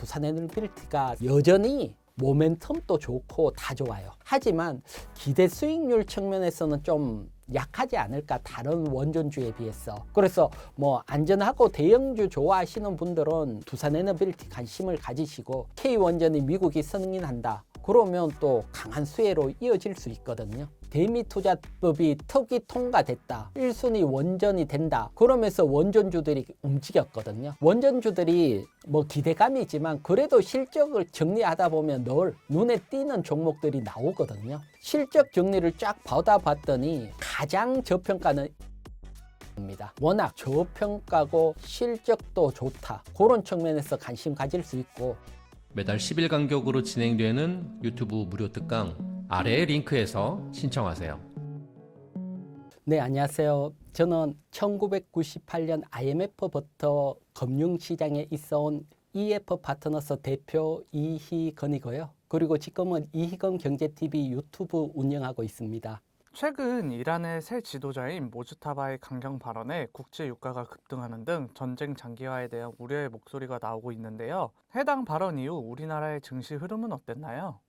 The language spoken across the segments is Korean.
두산에너빌리티가 여전히 모멘텀도 좋고 다 좋아요. 하지만 기대 수익률 측면에서는 좀 약하지 않을까, 다른 원전주에 비해서. 그래서 뭐 안전하고 대형주 좋아하시는 분들은 두산에너빌리티 관심을 가지시고, K원전이 미국이 승인한다 그러면 또 강한 수혜로 이어질 수 있거든요. 대미투자법이 특위 통과됐다, 1순위 원전이 된다 그러면서 원전주들이 움직였거든요. 원전주들이 뭐 기대감이지만 그래도 실적을 정리하다 보면 늘 눈에 띄는 종목들이 나오거든요. 실적 정리를 쫙 받아봤더니 가장 저평가는 입니다. 워낙 저평가고 실적도 좋다, 그런 측면에서 관심 가질 수 있고, 매달 10일 간격으로 진행되는 유튜브 무료 특강 아래의 링크에서 신청하세요. 네, 안녕하세요. 저는 1998년 IMF부터 금융시장에 있어온 EF 파트너스 대표 이희건이고요. 그리고 지금은 이희건 경제TV 유튜브 운영하고 있습니다. 최근 이란의 새 지도자인 모주타바의 강경 발언에 국제 유가가 급등하는 등 전쟁 장기화에 대한 우려의 목소리가 나오고 있는데요. 해당 발언 이후 우리나라의 증시 흐름은 어땠나요?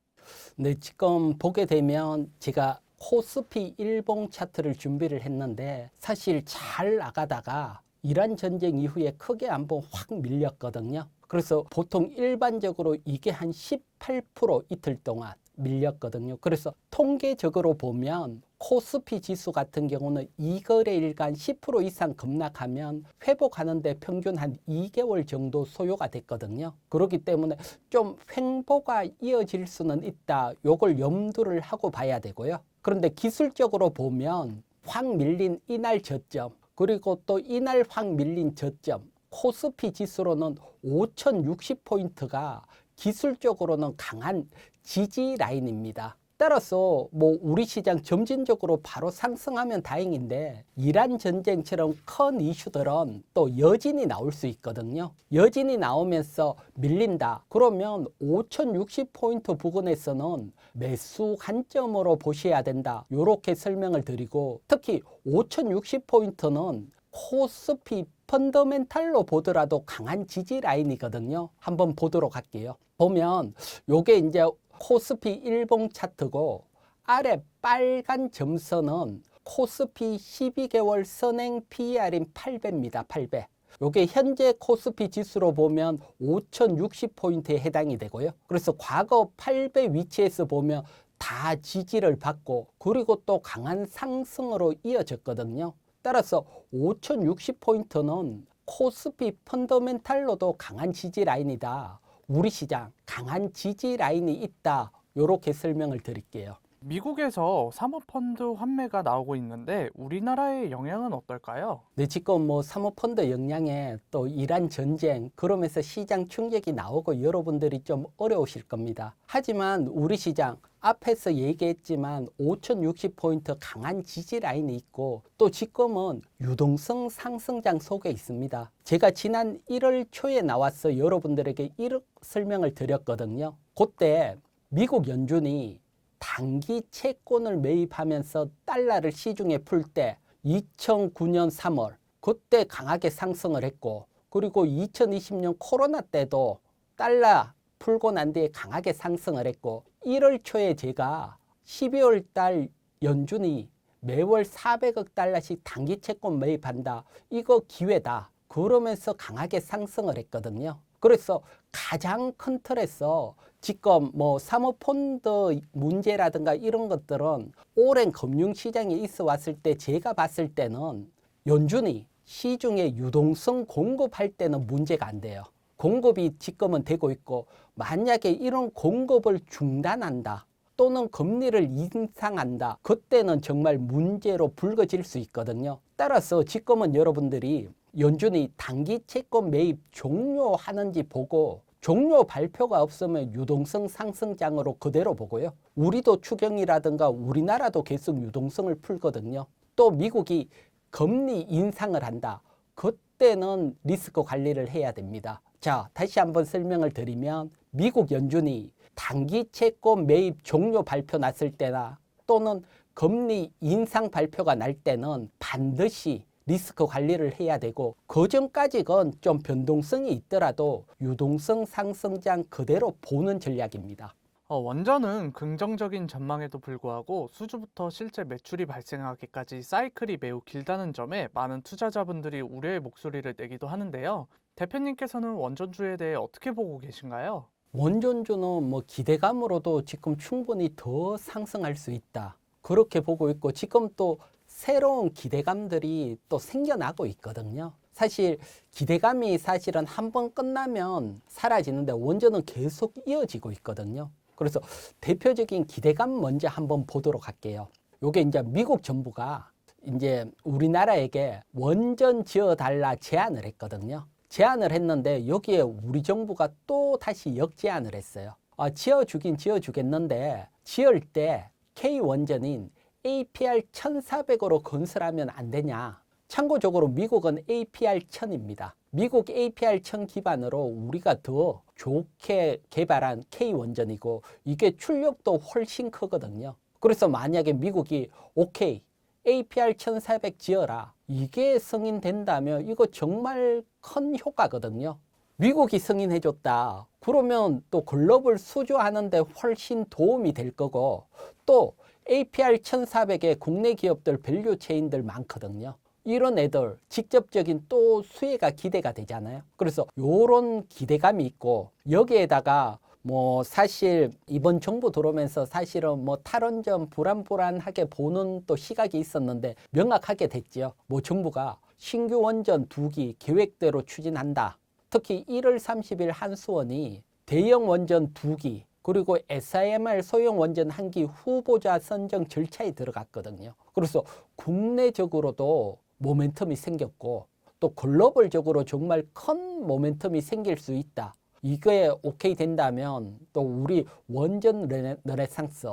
네, 지금 보게 되면 제가 코스피 일봉 차트를 준비를 했는데, 사실 잘 나가다가 이란 전쟁 이후에 크게 한번 확 밀렸거든요. 그래서 보통 일반적으로 이게 한 18% 이틀 동안 밀렸거든요. 그래서 통계적으로 보면 코스피 지수 같은 경우는 2거래일간 10% 이상 급락하면 회복하는데 평균 한 2개월 정도 소요가 됐거든요. 그렇기 때문에 좀 횡보가 이어질 수는 있다, 요걸 염두를 하고 봐야 되고요. 그런데 기술적으로 보면 확 밀린 이날 저점, 그리고 또 이날 확 밀린 저점, 코스피 지수로는 5060포인트가 기술적으로는 강한 지지 라인입니다. 따라서 뭐 우리 시장 점진적으로 바로 상승하면 다행인데, 이란 전쟁처럼 큰 이슈들은 또 여진이 나올 수 있거든요. 여진이 나오면서 밀린다 그러면 5060포인트 부근에서는 매수 관점으로 보셔야 된다, 이렇게 설명을 드리고, 특히 5060포인트는 코스피 펀더멘탈로 보더라도 강한 지지 라인이거든요. 한번 보도록 할게요. 보면 요게 이제 코스피 일봉 차트고, 아래 빨간 점선은 코스피 12개월 선행 PER인 8배입니다. 8배. 요게 현재 코스피 지수로 보면 5060포인트에 해당이 되고요. 그래서 과거 8배 위치에서 보면 다 지지를 받고, 그리고 또 강한 상승으로 이어졌거든요. 따라서 5060포인트는 코스피 펀더멘탈로도 강한 지지 라인이다, 우리 시장 강한 지지 라인이 있다, 이렇게 설명을 드릴게요. 미국에서 사모펀드 환매가 나오고 있는데 우리나라의 영향은 어떨까요? 네, 지금 뭐 사모펀드 영향에 또 이란 전쟁 그러면서 시장 충격이 나오고 여러분들이 좀 어려우실 겁니다. 하지만 우리 시장 앞에서 얘기했지만 5060포인트 강한 지지 라인이 있고, 또 지금은 유동성 상승장 속에 있습니다. 제가 지난 1월 초에 나와서 여러분들에게 이렇게 설명을 드렸거든요. 그때 미국 연준이 단기 채권을 매입하면서 달러를 시중에 풀 때 2009년 3월 그때 강하게 상승을 했고, 그리고 2020년 코로나 때도 달러 풀고 난 뒤에 강하게 상승을 했고, 1월 초에 제가 12월 달 연준이 매월 400억 달러씩 단기 채권 매입한다, 이거 기회다 그러면서 강하게 상승을 했거든요. 그래서 가장 큰 틀에서 지금 뭐 사모펀드 문제라든가 이런 것들은 오랜 금융시장에 있어 왔을 때 제가 봤을 때는 연준이 시중에 유동성 공급할 때는 문제가 안 돼요. 공급이 지금은 되고 있고, 만약에 이런 공급을 중단한다 또는 금리를 인상한다, 그때는 정말 문제로 불거질 수 있거든요. 따라서 지금은 여러분들이 연준이 단기 채권 매입 종료하는지 보고, 종료 발표가 없으면 유동성 상승장으로 그대로 보고요. 우리도 추경이라든가 우리나라도 계속 유동성을 풀거든요. 또 미국이 금리 인상을 한다, 그때는 리스크 관리를 해야 됩니다. 자, 다시 한번 설명을 드리면, 미국 연준이 단기 채권 매입 종료 발표 났을 때나 또는 금리 인상 발표가 날 때는 반드시 리스크 관리를 해야 되고 그 전까지는 좀 변동성이 있더라도 유동성 상승장 그대로 보는 전략입니다. 원전은 긍정적인 전망에도 불구하고 수주부터 실제 매출이 발생하기까지 사이클이 매우 길다는 점에 많은 투자자분들이 우려의 목소리를 내기도 하는데요. 대표님께서는 원전주에 대해 어떻게 보고 계신가요? 원전주는 뭐 기대감으로도 지금 충분히 더 상승할 수 있다. 그렇게 보고 있고 지금 또 새로운 기대감들이 또 생겨나고 있거든요. 사실 기대감이 사실은 한번 끝나면 사라지는데 원전은 계속 이어지고 있거든요. 그래서 대표적인 기대감 먼저 한번 보도록 할게요. 요게 이제 미국 정부가 이제 우리나라에게 원전 지어달라 제안을 했거든요. 제안을 했는데 여기에 우리 정부가 또 다시 역제안을 했어요. 지어주긴 지어주겠는데 지을 때 K원전인 APR 1400으로 건설하면 안 되냐. 참고적으로 미국은 APR 1000입니다. 미국 APR 1000 기반으로 우리가 더 좋게 개발한 K원전이고 이게 출력도 훨씬 크거든요. 그래서 만약에 미국이 오케이 APR 1400 지어라. 이게 승인된다면 이거 정말 큰 효과거든요. 미국이 승인해줬다. 그러면 또 글로벌 수주하는데 훨씬 도움이 될 거고 또 APR 1400에 국내 기업들 밸류체인들 많거든요. 이런 애들 직접적인 또 수혜가 기대가 되잖아요. 그래서 요런 기대감이 있고 여기에다가 뭐 사실 이번 정부 들어오면서 사실은 뭐 탈원전 불안불안하게 보는 또 시각이 있었는데 명확하게 됐죠. 뭐 정부가 신규 원전 2기 계획대로 추진한다. 특히 1월 30일 한수원이 대형 원전 2기 그리고 SIMR 소형 원전 1기 후보자 선정 절차에 들어갔거든요. 그래서 국내적으로도 모멘텀이 생겼고 또 글로벌적으로 정말 큰 모멘텀이 생길 수 있다. 이거에 오케이 된다면 또 우리 원전 르네상스,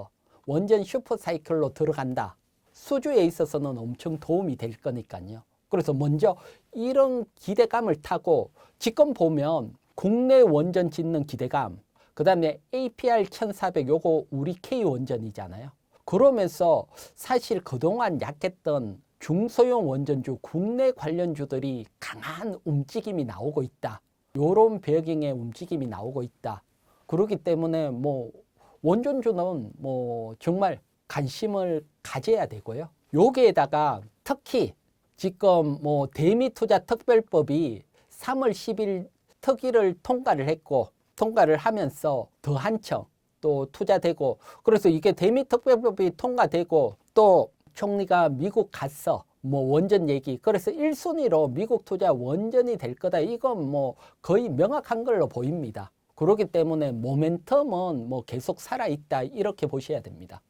원전 슈퍼사이클로 들어간다. 수주에 있어서는 엄청 도움이 될 거니까요. 그래서 먼저 이런 기대감을 타고 지금 보면 국내 원전 짓는 기대감, 그 다음에 APR 1400 요거 우리 K원전이잖아요. 그러면서 사실 그동안 약했던 중소형 원전주, 국내 관련주들이 강한 움직임이 나오고 있다. 요런 배경의 움직임이 나오고 있다. 그렇기 때문에 뭐 원전주는 뭐 정말 관심을 가져야 되고요. 여기에다가 특히 지금 뭐 대미투자특별법이 3월 10일 특위를 통과를 하면서 더 한층 또 투자되고 그래서 이게 대미특별법이 통과되고 또 총리가 미국 갔어. 뭐 원전 얘기. 그래서 1순위로 미국 투자 원전이 될 거다. 이건 뭐 거의 명확한 걸로 보입니다. 그렇기 때문에 모멘텀은 뭐 계속 살아있다. 이렇게 보셔야 됩니다.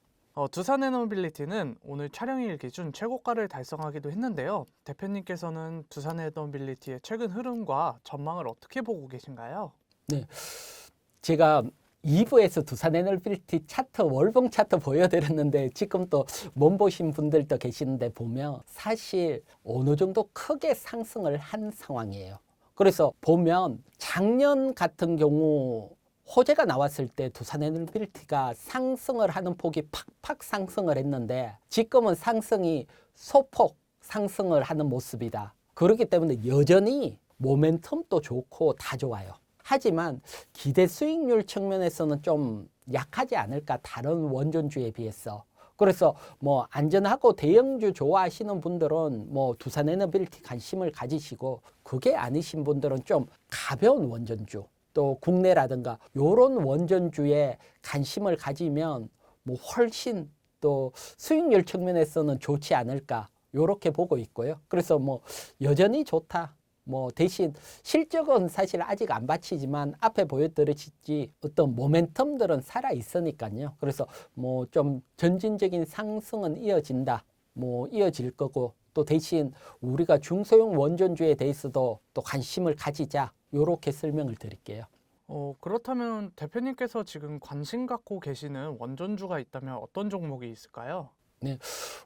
두산에너빌리티는 오늘 촬영일 기준 최고가를 달성하기도 했는데요. 대표님께서는 두산에너빌리티의 최근 흐름과 전망을 어떻게 보고 계신가요? 네, 제가 2부에서 두산에너빌리티 차트, 월봉 차트 보여드렸는데 지금 또 못 보신 분들도 계시는데 보면 사실 어느 정도 크게 상승을 한 상황이에요. 그래서 보면 작년 같은 경우 호재가 나왔을 때 두산에너빌리티가 상승을 하는 폭이 팍팍 상승을 했는데 지금은 상승이 소폭 상승을 하는 모습이다. 그렇기 때문에 여전히 모멘텀도 좋고 다 좋아요. 하지만 기대 수익률 측면에서는 좀 약하지 않을까 다른 원전주에 비해서. 그래서 뭐 안전하고 대형주 좋아하시는 분들은 뭐 두산에너빌리티 관심을 가지시고 그게 아니신 분들은 좀 가벼운 원전주 또 국내라든가 요런 원전주에 관심을 가지면 뭐 훨씬 또 수익률 측면에서는 좋지 않을까 요렇게 보고 있고요. 그래서 뭐 여전히 좋다. 뭐 대신 실적은 사실 아직 안 받치지만 앞에 보여드렸지 어떤 모멘텀들은 살아 있으니까요. 그래서 뭐 좀 전진적인 상승은 이어진다. 뭐 이어질 거고 또 대신 우리가 중소형 원전주에 대해서도 또 관심을 가지자. 요렇게 설명을 드릴게요. 그렇다면 대표님께서 지금 관심 갖고 계시는 원전주가 있다면 어떤 종목이 있을까요? 네,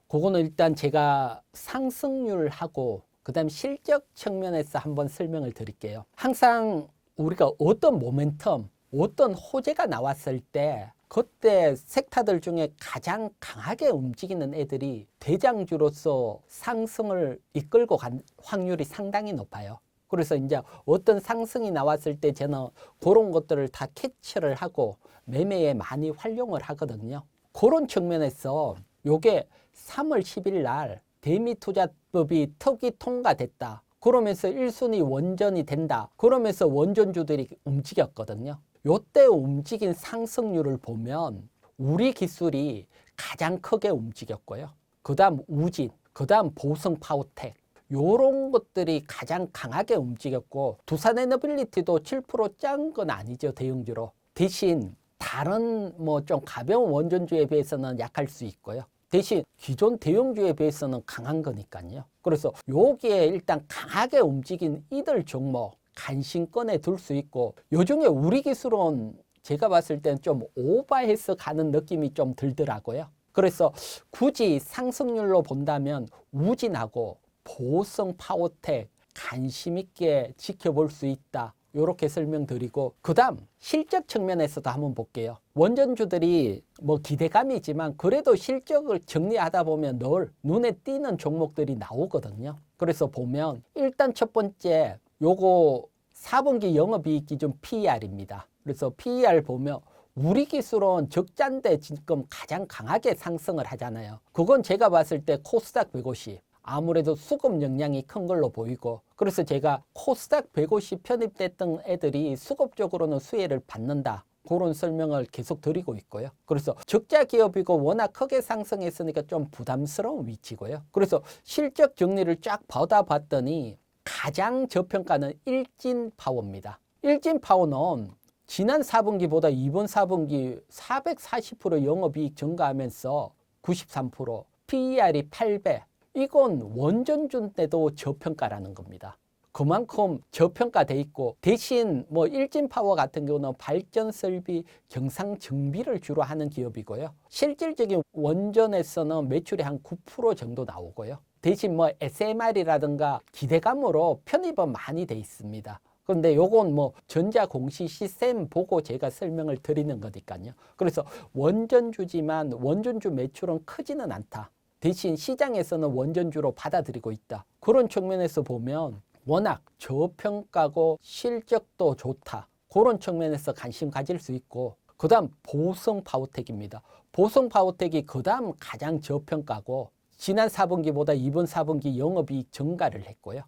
그거는 일단 제가 상승률하고 그다음 실적 측면에서 한번 설명을 드릴게요. 항상 우리가 어떤 모멘텀, 어떤 호재가 나왔을 때 그때 섹타들 중에 가장 강하게 움직이는 애들이 대장주로서 상승을 이끌고 간 확률이 상당히 높아요. 그래서 이제 어떤 상승이 나왔을 때 저는 그런 것들을 다 캐치를 하고 매매에 많이 활용을 하거든요. 그런 측면에서 요게 3월 10일 날 대미투자법이 특위 통과됐다. 그러면서 1순위 원전이 된다. 그러면서 원전주들이 움직였거든요. 요때 움직인 상승률을 보면 우리 기술이 가장 크게 움직였고요. 그 다음 우진, 그 다음 보성파워텍 요런 것들이 가장 강하게 움직였고 두산에너빌리티도 7% 짠 건 아니죠. 대형주로. 대신 다른 뭐 좀 가벼운 원전주에 비해서는 약할 수 있고요. 대신 기존 대형주에 비해서는 강한 거니까요. 그래서 여기에 일단 강하게 움직인 이들 종목 관심권에 둘 수 있고 요중에 우리 기술은 제가 봤을 때는 좀 오버해서 가는 느낌이 좀 들더라고요. 그래서 굳이 상승률로 본다면 우진하고 보성 파워텍 관심 있게 지켜볼 수 있다. 이렇게 설명드리고 그 다음 실적 측면에서도 한번 볼게요. 원전주들이 뭐 기대감이지만 그래도 실적을 정리하다 보면 늘 눈에 띄는 종목들이 나오거든요. 그래서 보면 일단 첫 번째 요거 4분기 영업이익 기준 PER입니다. 그래서 PER 보면 우리 기술은 적자인데 지금 가장 강하게 상승을 하잖아요. 그건 제가 봤을 때 코스닥 150 아무래도 수급 역량이 큰 걸로 보이고 그래서 제가 코스닥 150 편입됐던 애들이 수급적으로는 수혜를 받는다. 그런 설명을 계속 드리고 있고요. 그래서 적자 기업이고 워낙 크게 상승했으니까 좀 부담스러운 위치고요. 그래서 실적 정리를 쫙 받아봤더니 가장 저평가는 일진파워입니다. 일진파워는 지난 4분기보다 이번 4분기 440% 영업이익 증가하면서 93%, PER이 8배. 이건 원전주인데도 저평가라는 겁니다. 그만큼 저평가돼 있고 대신 뭐 일진파워 같은 경우는 발전 설비 경상 정비를 주로 하는 기업이고요. 실질적인 원전에서는 매출이 한 9% 정도 나오고요. 대신 뭐 SMR이라든가 기대감으로 편입은 많이 돼 있습니다. 그런데 요건 뭐 전자공시 시스템 보고 제가 설명을 드리는 거니까요. 그래서 원전주지만 원전주 매출은 크지는 않다. 대신 시장에서는 원전주로 받아들이고 있다. 그런 측면에서 보면 워낙 저평가고 실적도 좋다. 그런 측면에서 관심 가질 수 있고 그 다음 보성파워텍입니다. 보성파워텍이 그 다음 가장 저평가고 지난 4분기보다 이번 4분기 영업이익 증가를 했고요.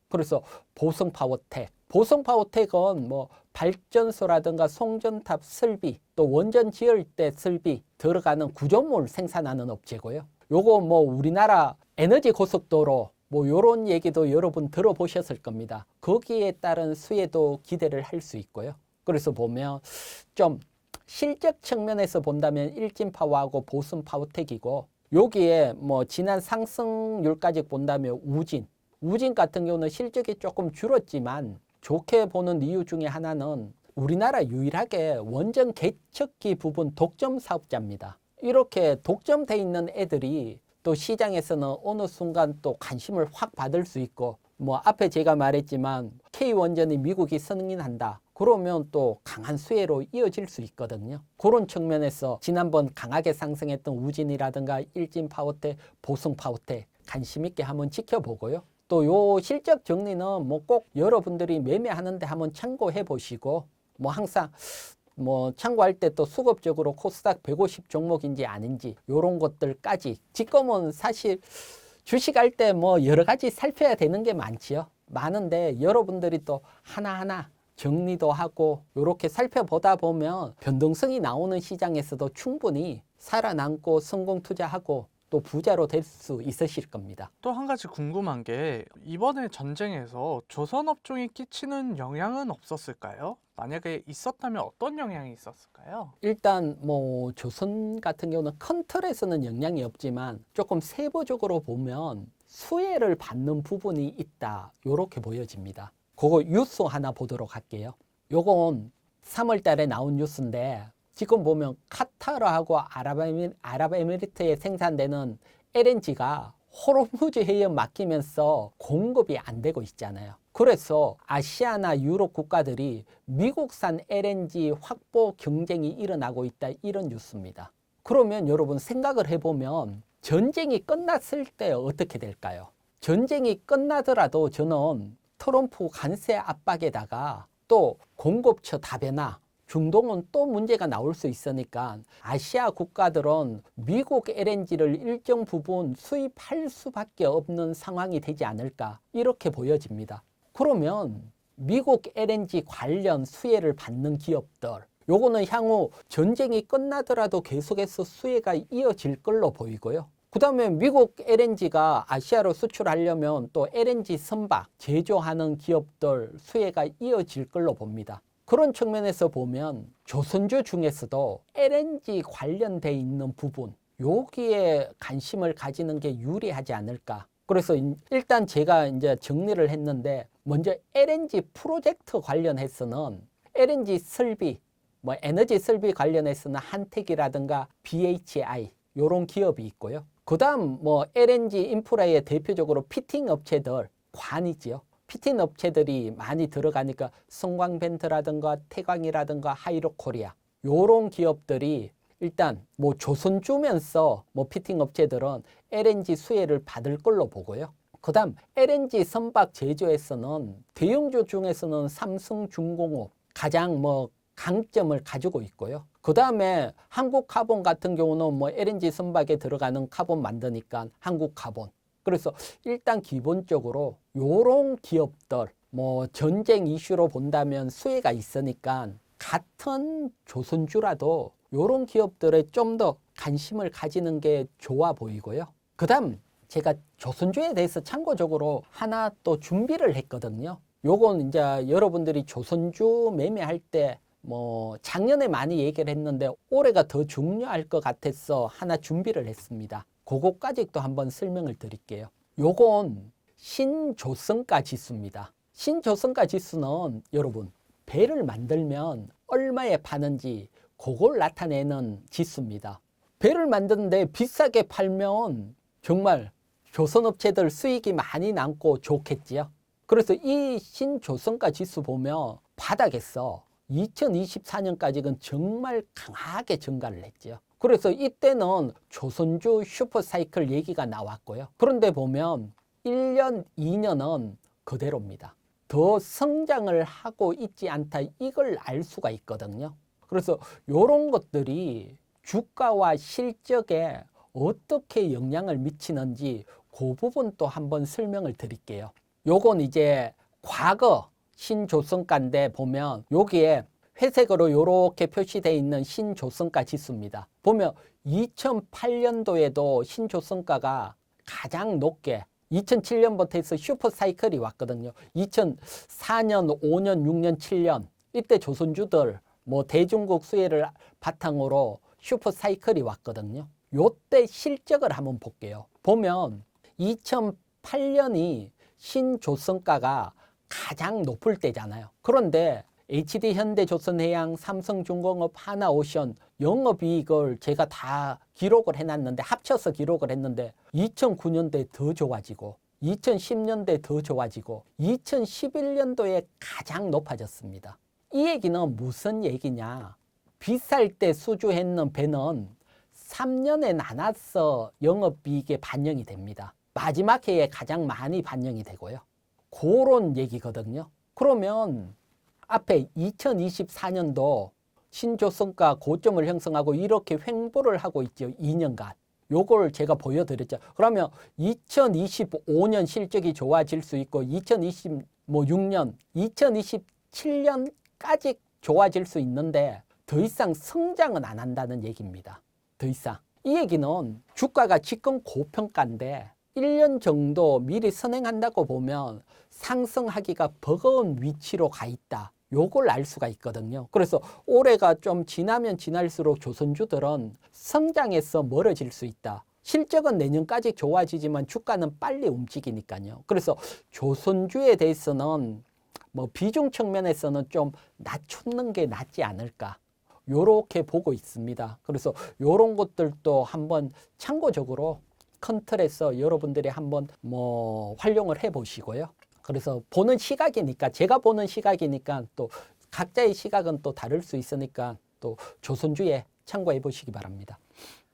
그래서 보성파워텍. 보성파워텍은 뭐 발전소라든가 송전탑 설비 또 원전 지을 때 설비 들어가는 구조물 생산하는 업체고요. 요거 뭐 우리나라 에너지 고속도로 뭐 요런 얘기도 여러분 들어보셨을 겁니다. 거기에 따른 수혜도 기대를 할 수 있고요. 그래서 보면 좀 실적 측면에서 본다면 일진파워하고 보성파워텍이고 여기에 뭐 지난 상승률까지 본다면 우진 같은 경우는 실적이 조금 줄었지만 좋게 보는 이유 중에 하나는 우리나라 유일하게 원전 개척기 부분 독점 사업자입니다. 이렇게 독점돼 있는 애들이 또 시장에서는 어느 순간 또 관심을 확 받을 수 있고 뭐 앞에 제가 말했지만 K원전이 미국이 승인한다. 그러면 또 강한 수혜로 이어질 수 있거든요. 그런 측면에서 지난번 강하게 상승했던 우진이라든가 일진파워텍, 보성파워텍 관심 있게 한번 지켜보고요. 또 요 실적 정리는 뭐 꼭 여러분들이 매매하는데 한번 참고해 보시고 뭐 항상 뭐 참고할 때 또 수급적으로 코스닥 150 종목인지 아닌지 이런 것들까지 지금은 사실 주식할 때 뭐 여러 가지 살펴야 되는 게 많은데 여러분들이 또 하나하나 정리도 하고 이렇게 살펴보다 보면 변동성이 나오는 시장에서도 충분히 살아남고 성공 투자하고 또 부자로 될 수 있으실 겁니다. 또 한 가지 궁금한 게 이번에 전쟁에서 조선업종이 끼치는 영향은 없었을까요? 만약에 있었다면 어떤 영향이 있었을까요? 일단 뭐 조선 같은 경우는 큰 틀에서는 영향이 없지만 조금 세부적으로 보면 수혜를 받는 부분이 있다. 이렇게 보여집니다. 그거 뉴스 하나 보도록 할게요. 요건 3월 달에 나온 뉴스인데 지금 보면 카타르하고 아랍에미리트에 생산되는 LNG가 호르무즈 해협 막히면서 공급이 안 되고 있잖아요. 그래서 아시아나 유럽 국가들이 미국산 LNG 확보 경쟁이 일어나고 있다, 이런 뉴스입니다. 그러면 여러분 생각을 해보면 전쟁이 끝났을 때 어떻게 될까요? 전쟁이 끝나더라도 저는 트럼프 관세 압박에다가 또 공급처 다변화, 중동은 또 문제가 나올 수 있으니까 아시아 국가들은 미국 LNG를 일정 부분 수입할 수밖에 없는 상황이 되지 않을까, 이렇게 보여집니다. 그러면 미국 LNG 관련 수혜를 받는 기업들, 요거는 향후 전쟁이 끝나더라도 계속해서 수혜가 이어질 걸로 보이고요. 그 다음에 미국 LNG가 아시아로 수출하려면 또 LNG 선박 제조하는 기업들 수혜가 이어질 걸로 봅니다. 그런 측면에서 보면 조선주 중에서도 LNG 관련돼 있는 부분, 여기에 관심을 가지는 게 유리하지 않을까. 그래서 일단 제가 이제 정리를 했는데, 먼저 LNG 프로젝트 관련해서는 LNG 설비, 뭐 에너지 설비 관련해서는 한택이라든가 BHI 이런 기업이 있고요. 그 다음 뭐 LNG 인프라의 대표적으로 피팅 업체들, 관이지요. 피팅 업체들이 많이 들어가니까 성광벤트라든가 태광이라든가 하이로코리아, 요런 기업들이 일단 뭐 조선주면서 뭐 피팅 업체들은 LNG 수혜를 받을 걸로 보고요. 그 다음 LNG 선박 제조에서는 대형주 중에서는 삼성중공업 가장 뭐 강점을 가지고 있고요. 그 다음에 한국카본 같은 경우는 뭐 LNG 선박에 들어가는 카본 만드니까 한국카본. 그래서 일단 기본적으로 요런 기업들, 뭐 전쟁 이슈로 본다면 수혜가 있으니까 같은 조선주라도 요런 기업들에 좀 더 관심을 가지는 게 좋아 보이고요. 그 다음 제가 조선주에 대해서 참고적으로 하나 또 준비를 했거든요. 요건 이제 여러분들이 조선주 매매할 때 뭐 작년에 많이 얘기를 했는데 올해가 더 중요할 것 같아서 하나 준비를 했습니다. 그거까지 또 한번 설명을 드릴게요. 요건 신조성가 지수입니다. 신조성가 지수는 여러분 배를 만들면 얼마에 파는지 그걸 나타내는 지수입니다. 배를 만드는데 비싸게 팔면 정말 조선업체들 수익이 많이 남고 좋겠지요. 그래서 이 신조성가 지수 보면 바닥에서 2024년까지는 정말 강하게 증가를 했죠. 그래서 이때는 조선주 슈퍼사이클 얘기가 나왔고요. 그런데 보면 1년, 2년은 그대로입니다. 더 성장을 하고 있지 않다, 이걸 알 수가 있거든요. 그래서 이런 것들이 주가와 실적에 어떻게 영향을 미치는지 그 부분 또 한번 설명을 드릴게요. 요건 이제 과거 신조성가인데 보면 여기에 회색으로 이렇게 표시되어 있는 신조성가 지수입니다. 보면 2008년도에도 신조성가가 가장 높게 2007년부터 해서 슈퍼사이클이 왔거든요. 2004년, 5년, 6년, 7년 이때 조선주들 뭐 대중국 수혜를 바탕으로 슈퍼사이클이 왔거든요. 요때 실적을 한번 볼게요. 보면 2008년이 신조성가가 가장 높을 때잖아요. 그런데 HD현대조선해양, 삼성중공업, 하나오션 영업이익을 제가 다 기록을 해놨는데 합쳐서 기록을 했는데 2009년도에 더 좋아지고 2010년도에 더 좋아지고 2011년도에 가장 높아졌습니다. 이 얘기는 무슨 얘기냐? 비쌀 때 수주했는 배는 3년에 나눠서 영업이익에 반영이 됩니다. 마지막 해에 가장 많이 반영이 되고요. 그런 얘기거든요. 그러면 앞에 2024년도 신조성가 고점을 형성하고 이렇게 횡보를 하고 있죠. 2년간. 요걸 제가 보여드렸죠. 그러면 2025년 실적이 좋아질 수 있고 2026년, 2027년까지 좋아질 수 있는데 더 이상 성장은 안 한다는 얘기입니다. 더 이상. 이 얘기는 주가가 지금 고평가인데 1년 정도 미리 선행한다고 보면 상승하기가 버거운 위치로 가 있다. 요걸 알 수가 있거든요. 그래서 올해가 좀 지나면 지날수록 조선주들은 성장에서 멀어질 수 있다. 실적은 내년까지 좋아지지만 주가는 빨리 움직이니까요. 그래서 조선주에 대해서는 뭐 비중 측면에서는 좀 낮추는 게 낫지 않을까. 요렇게 보고 있습니다. 그래서 요런 것들도 한번 참고적으로 큰 틀에서 여러분들이 한번 뭐 활용을 해 보시고요. 그래서 보는 시각이니까, 제가 보는 시각이니까 또 각자의 시각은 또 다를 수 있으니까 또 조선주에 참고해 보시기 바랍니다.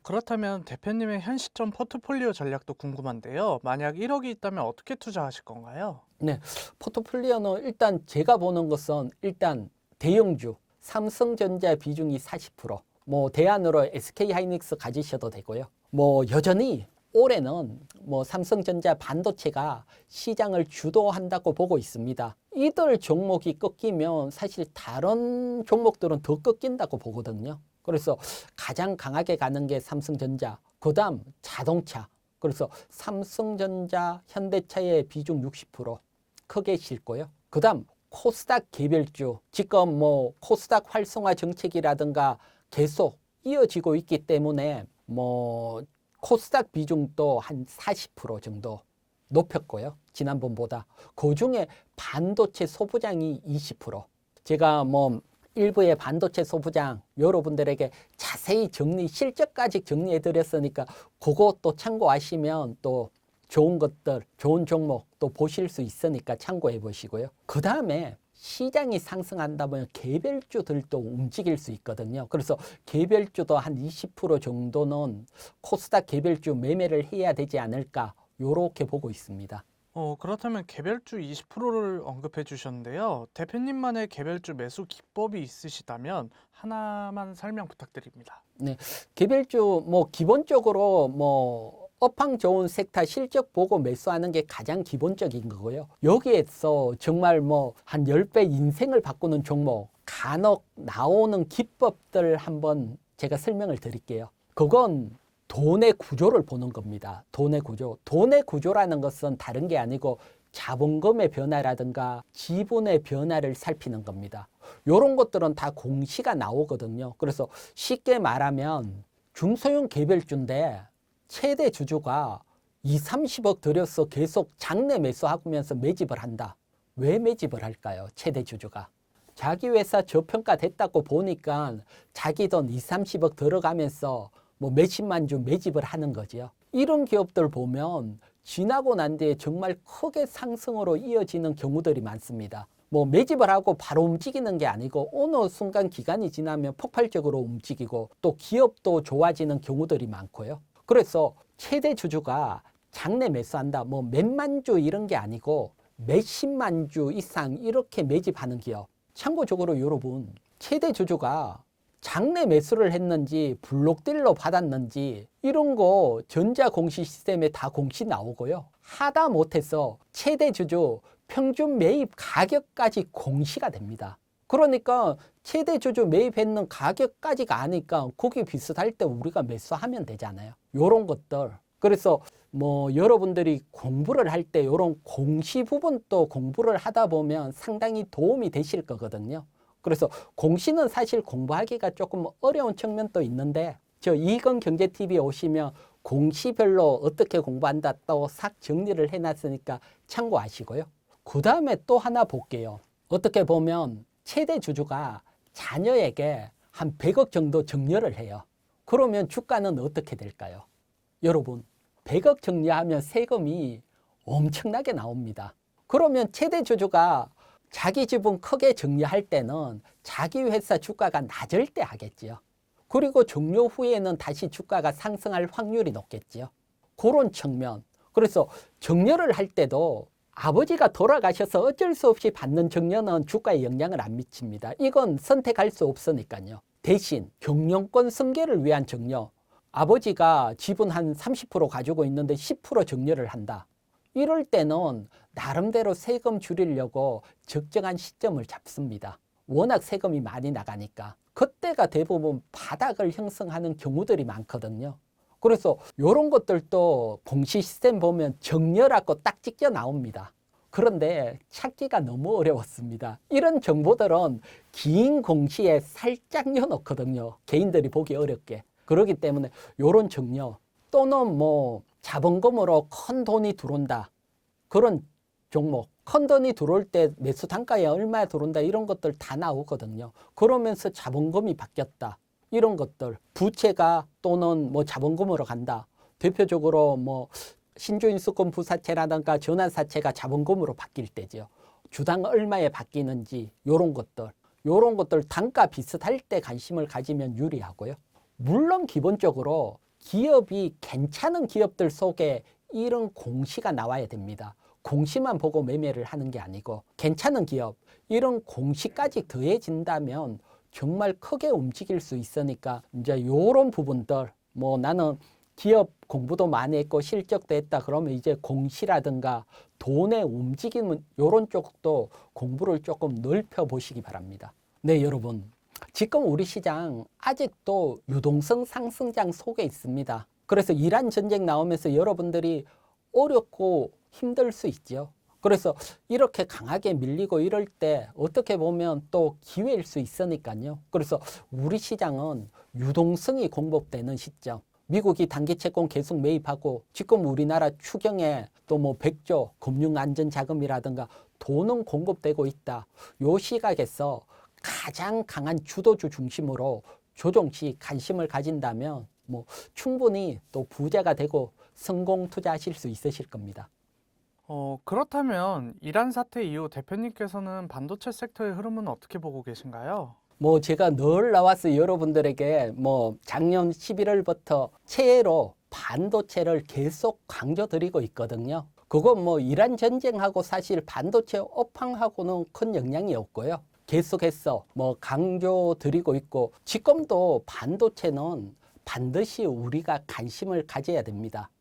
그렇다면 대표님의 현 시점 포트폴리오 전략도 궁금한데요. 만약 1억이 있다면 어떻게 투자하실 건가요? 네, 포트폴리오는 일단 제가 보는 것은 일단 대형주, 삼성전자 비중이 40%, 뭐 대안으로 SK하이닉스 가지셔도 되고요. 뭐 여전히 올해는 뭐 삼성전자 반도체가 시장을 주도한다고 보고 있습니다. 이들 종목이 꺾이면 사실 다른 종목들은 더 꺾인다고 보거든요. 그래서 가장 강하게 가는 게 삼성전자, 그다음 자동차. 그래서 삼성전자, 현대차의 비중 60% 크게 실고요. 그다음 코스닥 개별주, 지금 뭐 코스닥 활성화 정책이라든가 계속 이어지고 있기 때문에 뭐 코스닥 비중도 한 40% 정도 높였고요. 지난번보다. 그중에 반도체 소부장이 20%. 제가 뭐 일부의 반도체 소부장 여러분들에게 자세히 실적까지 정리해 드렸으니까 그것도 참고하시면 또 좋은 것들, 좋은 종목 또 보실 수 있으니까 참고해 보시고요. 그 다음에 시장이 상승한다면 개별주들도 움직일 수 있거든요. 그래서 개별주도 한 20% 정도는 코스닥 개별주 매매를 해야 되지 않을까, 요렇게 보고 있습니다. 그렇다면 개별주 20%를 언급해 주셨는데요. 대표님만의 개별주 매수 기법이 있으시다면 하나만 설명 부탁드립니다. 네, 개별주 뭐 기본적으로 뭐 업황 좋은 섹터 실적 보고 매수하는 게 가장 기본적인 거고요. 여기에서 정말 뭐 한 10배 인생을 바꾸는 종목 간혹 나오는 기법들 한번 제가 설명을 드릴게요. 그건 돈의 구조를 보는 겁니다. 돈의 구조. 돈의 구조라는 것은 다른 게 아니고 자본금의 변화라든가 지분의 변화를 살피는 겁니다. 이런 것들은 다 공시가 나오거든요. 그래서 쉽게 말하면 중소형 개별주인데 최대 주주가 2, 30억 들여서 계속 장내 매수하면서 매집을 한다. 왜 매집을 할까요? 최대 주주가. 자기 회사 저평가됐다고 보니까 자기 돈 2, 30억 들어가면서 뭐 몇십만 주 매집을 하는 거죠. 이런 기업들 보면 지나고 난 뒤에 정말 크게 상승으로 이어지는 경우들이 많습니다. 뭐 매집을 하고 바로 움직이는 게 아니고 어느 순간 기간이 지나면 폭발적으로 움직이고 또 기업도 좋아지는 경우들이 많고요. 그래서 최대 주주가 장내 매수한다, 뭐 몇만 주 이런 게 아니고 몇십만 주 이상 이렇게 매집하는 기업. 참고적으로 여러분, 최대 주주가 장내 매수를 했는지 블록딜로 받았는지 이런 거 전자 공시 시스템에 다 공시 나오고요. 하다 못해서 최대 주주 평균 매입 가격까지 공시가 됩니다. 그러니까 최대 주주 매입했는 가격까지가 아니까 거기 비슷할 때 우리가 매수하면 되잖아요. 요런 것들. 그래서 뭐 여러분들이 공부를 할 때 요런 공시 부분도 공부를 하다 보면 상당히 도움이 되실 거거든요. 그래서 공시는 사실 공부하기가 조금 어려운 측면도 있는데 저 이건 경제TV에 오시면 공시별로 어떻게 공부한다 또 싹 정리를 해놨으니까 참고하시고요. 그 다음에 또 하나 볼게요. 어떻게 보면 최대 주주가 자녀에게 한 100억 정도 증여를 해요. 그러면 주가는 어떻게 될까요? 여러분, 100억 증여하면 세금이 엄청나게 나옵니다. 그러면 최대 주주가 자기 지분 크게 증여할 때는 자기 회사 주가가 낮을 때 하겠지요. 그리고 종료 후에는 다시 주가가 상승할 확률이 높겠지요. 그런 측면. 그래서 증여를 할 때도 아버지가 돌아가셔서 어쩔 수 없이 받는 증여는 주가에 영향을 안 미칩니다. 이건 선택할 수 없으니까요. 대신 경영권 승계를 위한 증여. 아버지가 지분 한 30% 가지고 있는데 10% 증여를 한다. 이럴 때는 나름대로 세금 줄이려고 적정한 시점을 잡습니다. 워낙 세금이 많이 나가니까. 그때가 대부분 바닥을 형성하는 경우들이 많거든요. 그래서 이런 것들도 공시 시스템 보면 정렬하고 딱 찍혀 나옵니다. 그런데 찾기가 너무 어려웠습니다. 이런 정보들은 긴 공시에 살짝 넣어놓거든요. 개인들이 보기 어렵게. 그렇기 때문에 이런 정렬 또는 뭐 자본금으로 큰 돈이 들어온다. 그런 종목. 큰 돈이 들어올 때 매수 단가에 얼마 들어온다. 이런 것들 다 나오거든요. 그러면서 자본금이 바뀌었다. 이런 것들. 부채가 또는 뭐 자본금으로 간다. 대표적으로 뭐 신주인수권 부사채라든가 전환사채가 자본금으로 바뀔 때죠. 주당 얼마에 바뀌는지 요런 것들 단가 비슷할 때 관심을 가지면 유리하고요. 물론 기본적으로 기업이 괜찮은 기업들 속에 이런 공시가 나와야 됩니다. 공시만 보고 매매를 하는 게 아니고 괜찮은 기업, 이런 공시까지 더해진다면 정말 크게 움직일 수 있으니까 이제 이런 부분들, 뭐 나는 기업 공부도 많이 했고 실적도 했다 그러면 이제 공시라든가 돈의 움직임은 이런 쪽도 공부를 조금 넓혀 보시기 바랍니다. 네, 여러분. 지금 우리 시장 아직도 유동성 상승장 속에 있습니다. 그래서 이란 전쟁 나오면서 여러분들이 어렵고 힘들 수 있죠. 그래서 이렇게 강하게 밀리고 이럴 때 어떻게 보면 또 기회일 수 있으니까요. 그래서 우리 시장은 유동성이 공급되는 시점, 미국이 단기 채권 계속 매입하고 지금 우리나라 추경에 또 뭐 100조 금융안전자금이라든가 돈은 공급되고 있다. 요 시각에서 가장 강한 주도주 중심으로 조정시 관심을 가진다면 뭐 충분히 또 부자가 되고 성공 투자하실 수 있으실 겁니다. 그렇다면 이란 사태 이후 대표님께서는 반도체 섹터의 흐름은 어떻게 보고 계신가요? 뭐 제가 늘 나와서 여러분들에게 뭐 작년 11월부터 최애로 반도체를 계속 강조드리고 있거든요. 그건 뭐 이란 전쟁하고 사실 반도체 업황하고는 큰 영향이 없고요. 계속해서 뭐 강조드리고 있고 지금도 반도체는 반드시 우리가 관심을 가져야 됩니다.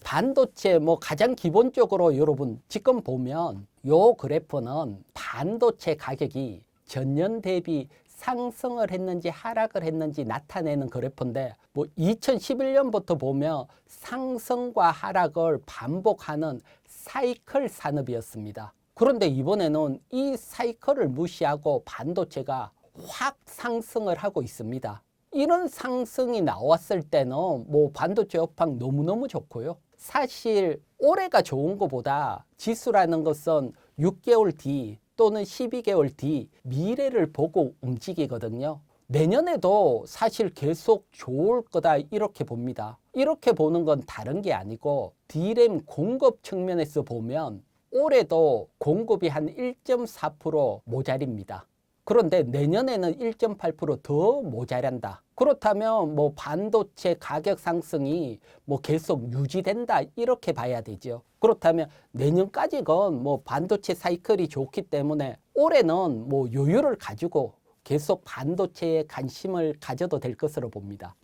반도체 뭐 가장 기본적으로 여러분 지금 보면 요 그래프는 반도체 가격이 전년 대비 상승을 했는지 하락을 했는지 나타내는 그래프인데 뭐 2011년부터 보면 상승과 하락을 반복하는 사이클 산업이었습니다. 그런데 이번에는 이 사이클을 무시하고 반도체가 확 상승을 하고 있습니다. 이런 상승이 나왔을 때는 뭐 반도체 업황 너무너무 좋고요. 사실 올해가 좋은 것보다 지수라는 것은 6개월 뒤 또는 12개월 뒤 미래를 보고 움직이거든요. 내년에도 사실 계속 좋을 거다 이렇게 봅니다. 이렇게 보는 건 다른 게 아니고 D램 공급 측면에서 보면 올해도 공급이 한 1.4% 모자립니다. 그런데 내년에는 1.8% 더 모자란다. 그렇다면 뭐 반도체 가격 상승이 뭐 계속 유지된다 이렇게 봐야 되죠. 그렇다면 내년까지건 뭐 반도체 사이클이 좋기 때문에 올해는 뭐 여유를 가지고 계속 반도체에 관심을 가져도 될 것으로 봅니다.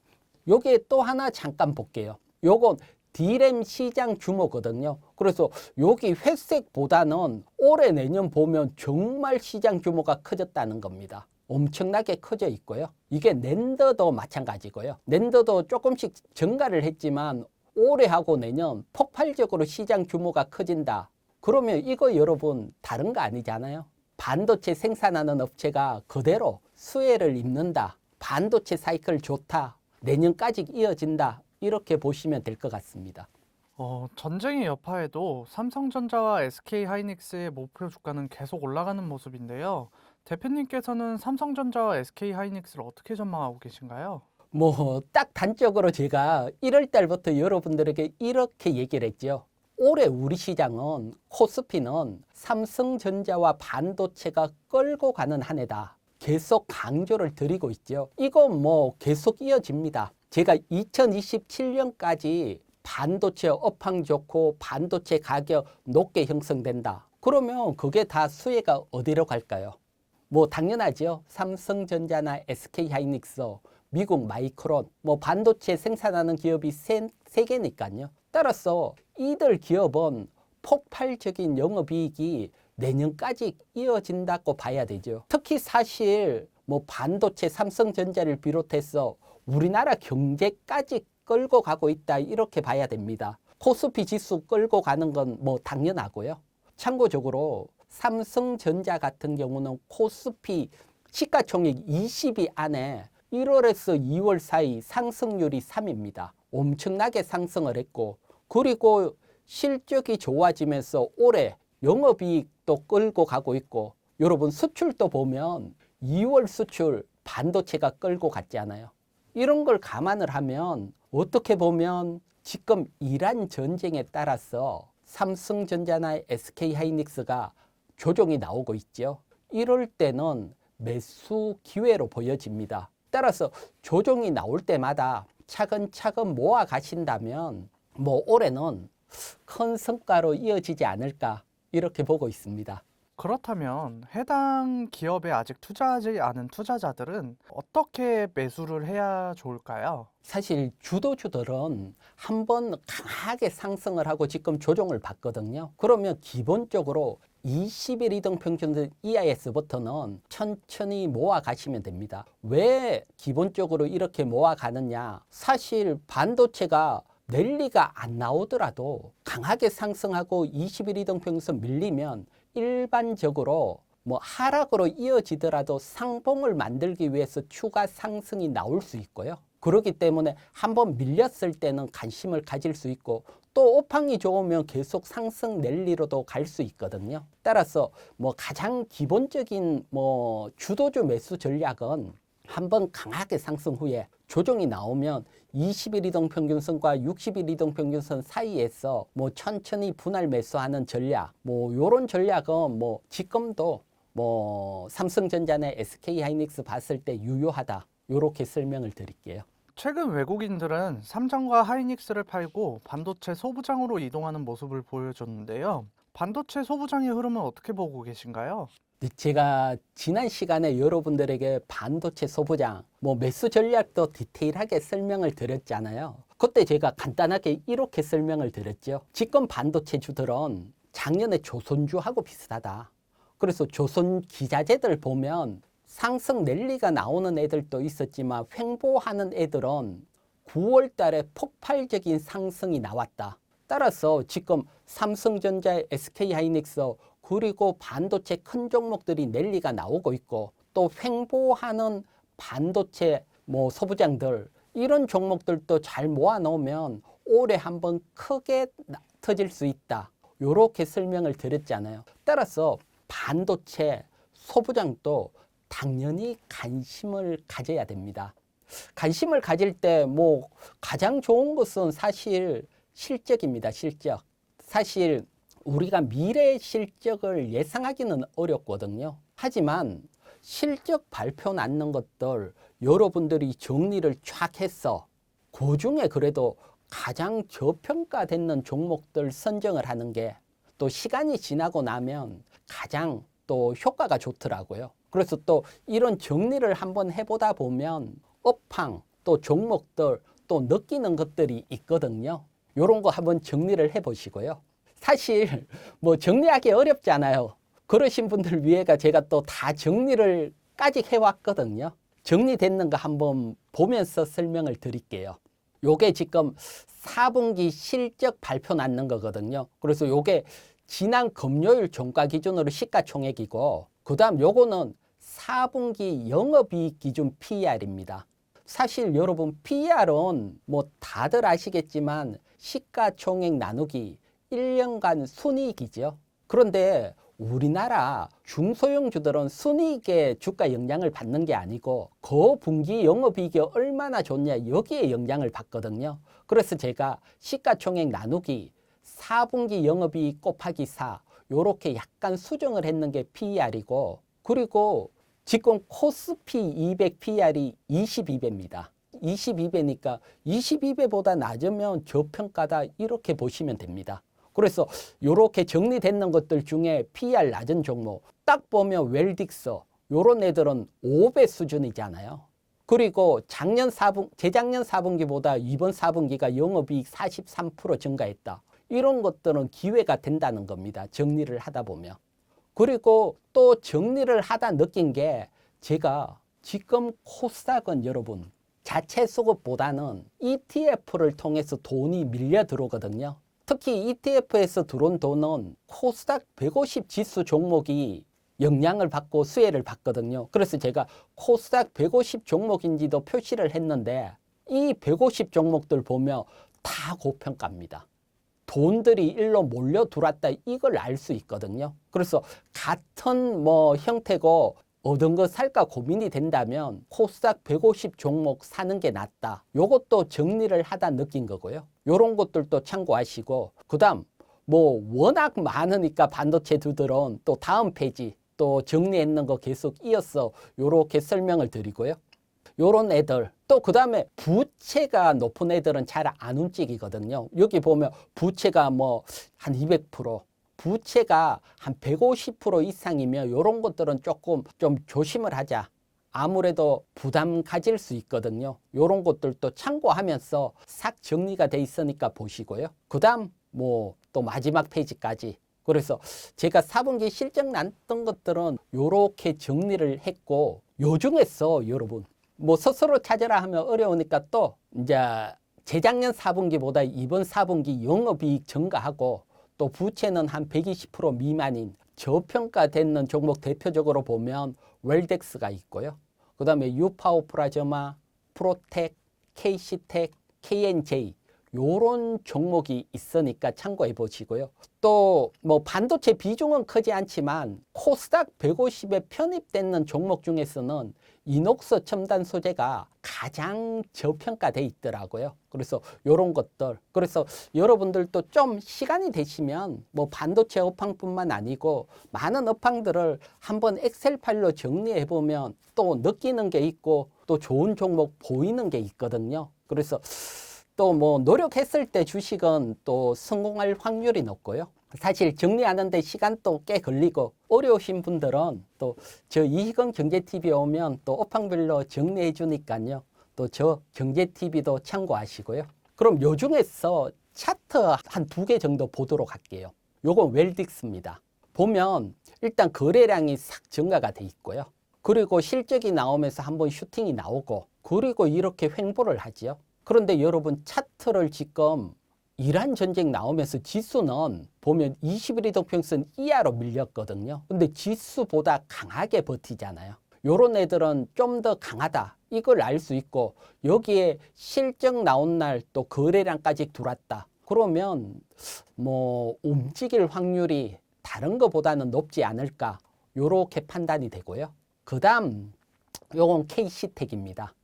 여기에 또 하나 잠깐 볼게요. 요건 D램 시장 규모거든요. 그래서 여기 회색보다는 올해 내년 보면 정말 시장 규모가 커졌다는 겁니다. 엄청나게 커져 있고요. 이게 낸더도 마찬가지고요. 낸더도 조금씩 증가를 했지만 올해하고 내년 폭발적으로 시장 규모가 커진다. 그러면 이거 여러분 다른 거 아니잖아요. 반도체 생산하는 업체가 그대로 수혜를 입는다. 반도체 사이클 좋다. 내년까지 이어진다. 이렇게 보시면 될 것 같습니다. 전쟁의 여파에도 삼성전자와 SK하이닉스의 목표 주가는 계속 올라가는 모습인데요. 대표님께서는 삼성전자와 SK하이닉스를 어떻게 전망하고 계신가요? 뭐 딱 단적으로 제가 1월 달부터 여러분들에게 이렇게 얘기를 했죠. 올해 우리 시장은 코스피는 삼성전자와 반도체가 끌고 가는 한 해다. 계속 강조를 드리고 있죠. 이건 뭐 계속 이어집니다. 제가 2027년까지 반도체 업황 좋고 반도체 가격 높게 형성된다. 그러면 그게 다 수혜가 어디로 갈까요? 뭐 당연하죠. 삼성전자나 SK하이닉스, 미국 마이크론, 뭐 반도체 생산하는 기업이 세 개니까요. 따라서 이들 기업은 폭발적인 영업이익이 내년까지 이어진다고 봐야 되죠. 특히 사실 뭐 반도체 삼성전자를 비롯해서 우리나라 경제까지 끌고 가고 있다 이렇게 봐야 됩니다. 코스피 지수 끌고 가는 건 뭐 당연하고요. 참고적으로 삼성전자 같은 경우는 코스피 시가총액 20위 안에 1월에서 2월 사이 상승률이 3위입니다. 엄청나게 상승을 했고 그리고 실적이 좋아지면서 올해 영업이익도 끌고 가고 있고 여러분 수출도 보면 2월 수출 반도체가 끌고 갔잖아요. 이런 걸 감안을 하면 어떻게 보면 지금 이란 전쟁에 따라서 삼성전자나 SK하이닉스가 조정이 나오고 있죠. 이럴 때는 매수 기회로 보여집니다. 따라서 조정이 나올 때마다 차근차근 모아 가신다면 뭐 올해는 큰 성과로 이어지지 않을까 이렇게 보고 있습니다. 그렇다면 해당 기업에 아직 투자하지 않은 투자자들은 어떻게 매수를 해야 좋을까요? 사실 주도주들은 한번 강하게 상승을 하고 지금 조정을 받거든요. 그러면 기본적으로 20일 이동평균 이하에서부터는 천천히 모아 가시면 됩니다. 왜 기본적으로 이렇게 모아 가느냐? 사실 반도체가 랠리가 안 나오더라도 강하게 상승하고 20일 이동평균선 밀리면 일반적으로 뭐 하락으로 이어지더라도 상봉을 만들기 위해서 추가 상승이 나올 수 있고요. 그렇기 때문에 한번 밀렸을 때는 관심을 가질 수 있고 또 오팡이 좋으면 계속 상승 랠리로도 갈 수 있거든요. 따라서 뭐 가장 기본적인 뭐 주도주 매수 전략은 한번 강하게 상승 후에 조정이 나오면 20일 이동평균선과 60일 이동평균선 사이에서 뭐 천천히 분할 매수하는 전략, 뭐 요런 전략은 뭐 지금도 뭐 삼성전자나 SK하이닉스 봤을 때 유효하다. 요렇게 설명을 드릴게요. 최근 외국인들은 삼성과 하이닉스를 팔고 반도체 소부장으로 이동하는 모습을 보여줬는데요. 반도체 소부장의 흐름은 어떻게 보고 계신가요? 제가 지난 시간에 여러분들에게 반도체 소부장, 뭐 매수 전략도 디테일하게 설명을 드렸잖아요. 그때 제가 간단하게 이렇게 설명을 드렸죠. 지금 반도체 주들은 작년에 조선주하고 비슷하다. 그래서 조선 기자재들 보면 상승 랠리가 나오는 애들도 있었지만 횡보하는 애들은 9월 달에 폭발적인 상승이 나왔다. 따라서 지금 삼성전자, SK하이닉스 그리고 반도체 큰 종목들이 랠리가 나오고 있고 또 횡보하는 반도체 뭐 소부장들 이런 종목들도 잘 모아놓으면 올해 한번 크게 터질 수 있다. 이렇게 설명을 드렸잖아요. 따라서 반도체 소부장도 당연히 관심을 가져야 됩니다. 관심을 가질 때 뭐 가장 좋은 것은 사실 실적입니다. 실적. 사실 우리가 미래 실적을 예상하기는 어렵거든요. 하지만 실적 발표 났는 것들 여러분들이 정리를 쫙 해서 그 중에 그래도 가장 저평가되는 종목들 선정을 하는 게 또 시간이 지나고 나면 가장 또 효과가 좋더라고요. 그래서 또 이런 정리를 한번 해보다 보면 업황 또 종목들 또 느끼는 것들이 있거든요. 이런 거 한번 정리를 해보시고요. 사실 뭐 정리하기 어렵잖아요. 그러신 분들 위해가 제가 또 다 정리를 까지 해왔거든요. 정리됐는 거 한번 보면서 설명을 드릴게요. 요게 지금 4분기 실적 발표 났는 거거든요. 그래서 요게 지난 금요일 종가 기준으로 시가총액이고 그 다음 요거는 4분기 영업이익 기준 PER입니다. 사실 여러분 PER은 뭐 다들 아시겠지만 시가총액 나누기 1년간 순이익이죠. 그런데 우리나라 중소형주들은 순이익에 주가 영향을 받는 게 아니고 그 분기 영업이익이 얼마나 좋냐 여기에 영향을 받거든요. 그래서 제가 시가총액 나누기 4분기 영업이익 곱하기 4 요렇게 약간 수정을 했는 게 PER이고 그리고 지금 코스피 200 PER이 22배입니다. 22배니까 22배보다 낮으면 저평가다 이렇게 보시면 됩니다. 그래서 이렇게 정리되는 것들 중에 PER 낮은 종목 딱 보면 웰딕스 요런 애들은 5배 수준이잖아요. 그리고 재작년 4분기보다 이번 4분기가 영업이익 43% 증가했다. 이런 것들은 기회가 된다는 겁니다. 정리를 하다 보면. 그리고 또 정리를 하다 느낀 게 제가 지금 코스닥은 여러분 자체 수급보다는 ETF를 통해서 돈이 밀려 들어오거든요. 특히 ETF에서 들어온 돈은 코스닥 150 지수 종목이 영향을 받고 수혜를 받거든요. 그래서 제가 코스닥 150 종목인지도 표시를 했는데 이 150 종목들 보면 다 고평가입니다. 돈들이 일로 몰려 들어왔다 이걸 알 수 있거든요. 그래서 같은 뭐 형태고 어떤 거 살까 고민이 된다면 코스닥 150 종목 사는 게 낫다. 요것도 정리를 하다 느낀 거고요. 요런 것들도 참고하시고, 그다음 뭐 워낙 많으니까 반도체주들은 또 다음 페이지 또 정리했는 거 계속 이어서 요렇게 설명을 드리고요. 요런 애들, 또 그 다음에 부채가 높은 애들은 잘 안 움직이거든요. 여기 보면 부채가 뭐 한 200%, 부채가 한 150% 이상이면 요런 것들은 조금 좀 조심을 하자. 아무래도 부담 가질 수 있거든요. 요런 것들도 참고하면서 싹 정리가 돼 있으니까 보시고요. 그 다음 뭐 또 마지막 페이지까지. 그래서 제가 4분기 실적 났던 것들은 요렇게 정리를 했고, 요 중에서 여러분 뭐 스스로 찾으라 하면 어려우니까 또 이제 재작년 4분기보다 이번 4분기 영업이익 증가하고 또 부채는 한 120% 미만인 저평가되는 종목 대표적으로 보면 웰덱스가 있고요. 그 다음에 유파워 플라즈마, 프로텍, KC텍, KNJ 요런 종목이 있으니까 참고해 보시고요. 또 뭐 반도체 비중은 크지 않지만 코스닥 150에 편입되는 종목 중에서는 이녹스 첨단 소재가 가장 저평가돼 있더라고요. 그래서 요런 것들, 그래서 여러분들도 좀 시간이 되시면 뭐 반도체 업황뿐만 아니고 많은 업황들을 한번 엑셀 파일로 정리해 보면 또 느끼는 게 있고 또 좋은 종목 보이는 게 있거든요. 그래서 또 뭐 노력했을 때 주식은 또 성공할 확률이 높고요. 사실 정리하는데 시간도 꽤 걸리고 어려우신 분들은 또 저 이희건 경제TV에 오면 또 업황별로 정리해 주니까요. 또 저 경제TV도 참고하시고요. 그럼 요 중에서 차트 한 2개 정도 보도록 할게요. 요건 웰딕스입니다. 보면 일단 거래량이 싹 증가가 돼 있고요. 그리고 실적이 나오면서 한번 슈팅이 나오고, 그리고 이렇게 횡보를 하죠. 그런데 여러분 차트를 지금 이란 전쟁 나오면서 지수는 보면 20일 이동평선 이하로 밀렸거든요. 근데 지수보다 강하게 버티잖아요. 요런 애들은 좀 더 강하다. 이걸 알 수 있고, 여기에 실적 나온 날 또 거래량까지 들어왔다. 그러면 뭐 움직일 확률이 다른 것보다는 높지 않을까. 요렇게 판단이 되고요. 그 다음 요건 KC텍입니다.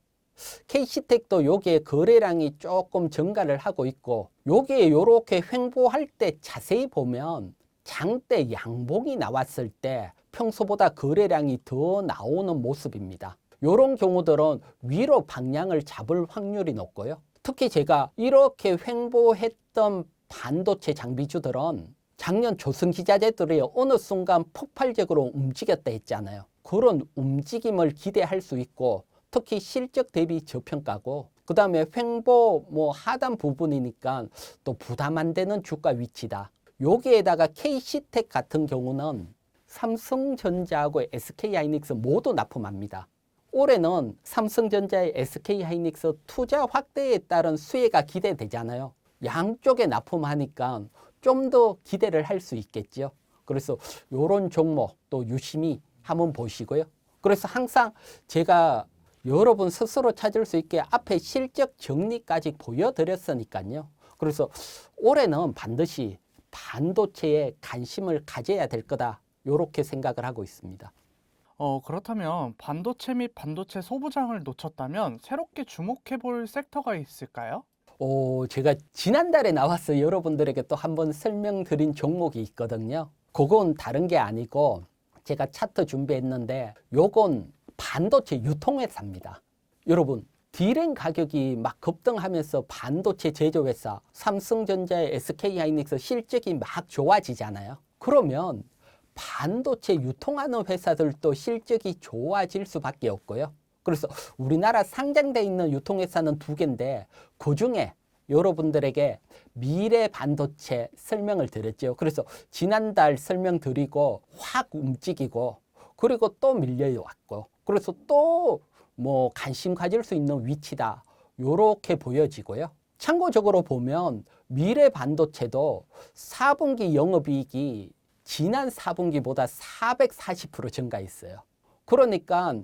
KC텍도 여기에 거래량이 조금 증가를 하고 있고, 여기에 이렇게 횡보할 때 자세히 보면 장대 양봉이 나왔을 때 평소보다 거래량이 더 나오는 모습입니다. 이런 경우들은 위로 방향을 잡을 확률이 높고요. 특히 제가 이렇게 횡보했던 반도체 장비주들은 작년 조선기자재들이 어느 순간 폭발적으로 움직였다 했잖아요. 그런 움직임을 기대할 수 있고, 특히 실적 대비 저평가고, 그 다음에 횡보 뭐 하단 부분이니까 또 부담 안 되는 주가 위치다. 여기에다가 KC텍 같은 경우는 삼성전자하고 SK하이닉스 모두 납품합니다. 올해는 삼성전자의 SK하이닉스 투자 확대에 따른 수혜가 기대되잖아요. 양쪽에 납품하니까 좀 더 기대를 할 수 있겠죠. 그래서 이런 종목 또 유심히 한번 보시고요. 그래서 항상 제가 여러분 스스로 찾을 수 있게 앞에 실적 정리까지 보여드렸으니까요. 그래서 올해는 반드시 반도체에 관심을 가져야 될 거다. 이렇게 생각을 하고 있습니다. 그렇다면 반도체 및 반도체 소부장을 놓쳤다면 새롭게 주목해 볼 섹터가 있을까요? 제가 지난달에 나와서 여러분들에게 또 한번 설명드린 종목이 있거든요. 그건 다른 게 아니고 제가 차트 준비했는데 요건 반도체 유통회사입니다. 여러분, 디램 가격이 막 급등하면서 반도체 제조회사 삼성전자의 SK하이닉스 실적이 막 좋아지잖아요. 그러면 반도체 유통하는 회사들도 실적이 좋아질 수밖에 없고요. 그래서 우리나라 상장돼 있는 유통회사는 2개인데 그중에 여러분들에게 미래 반도체 설명을 드렸죠. 그래서 지난달 설명드리고 확 움직이고, 그리고 또 밀려왔고, 그래서 또 뭐 관심 가질 수 있는 위치다. 요렇게 보여지고요. 참고적으로 보면 미래 반도체도 4분기 영업이익이 지난 4분기보다 440% 증가했어요. 그러니까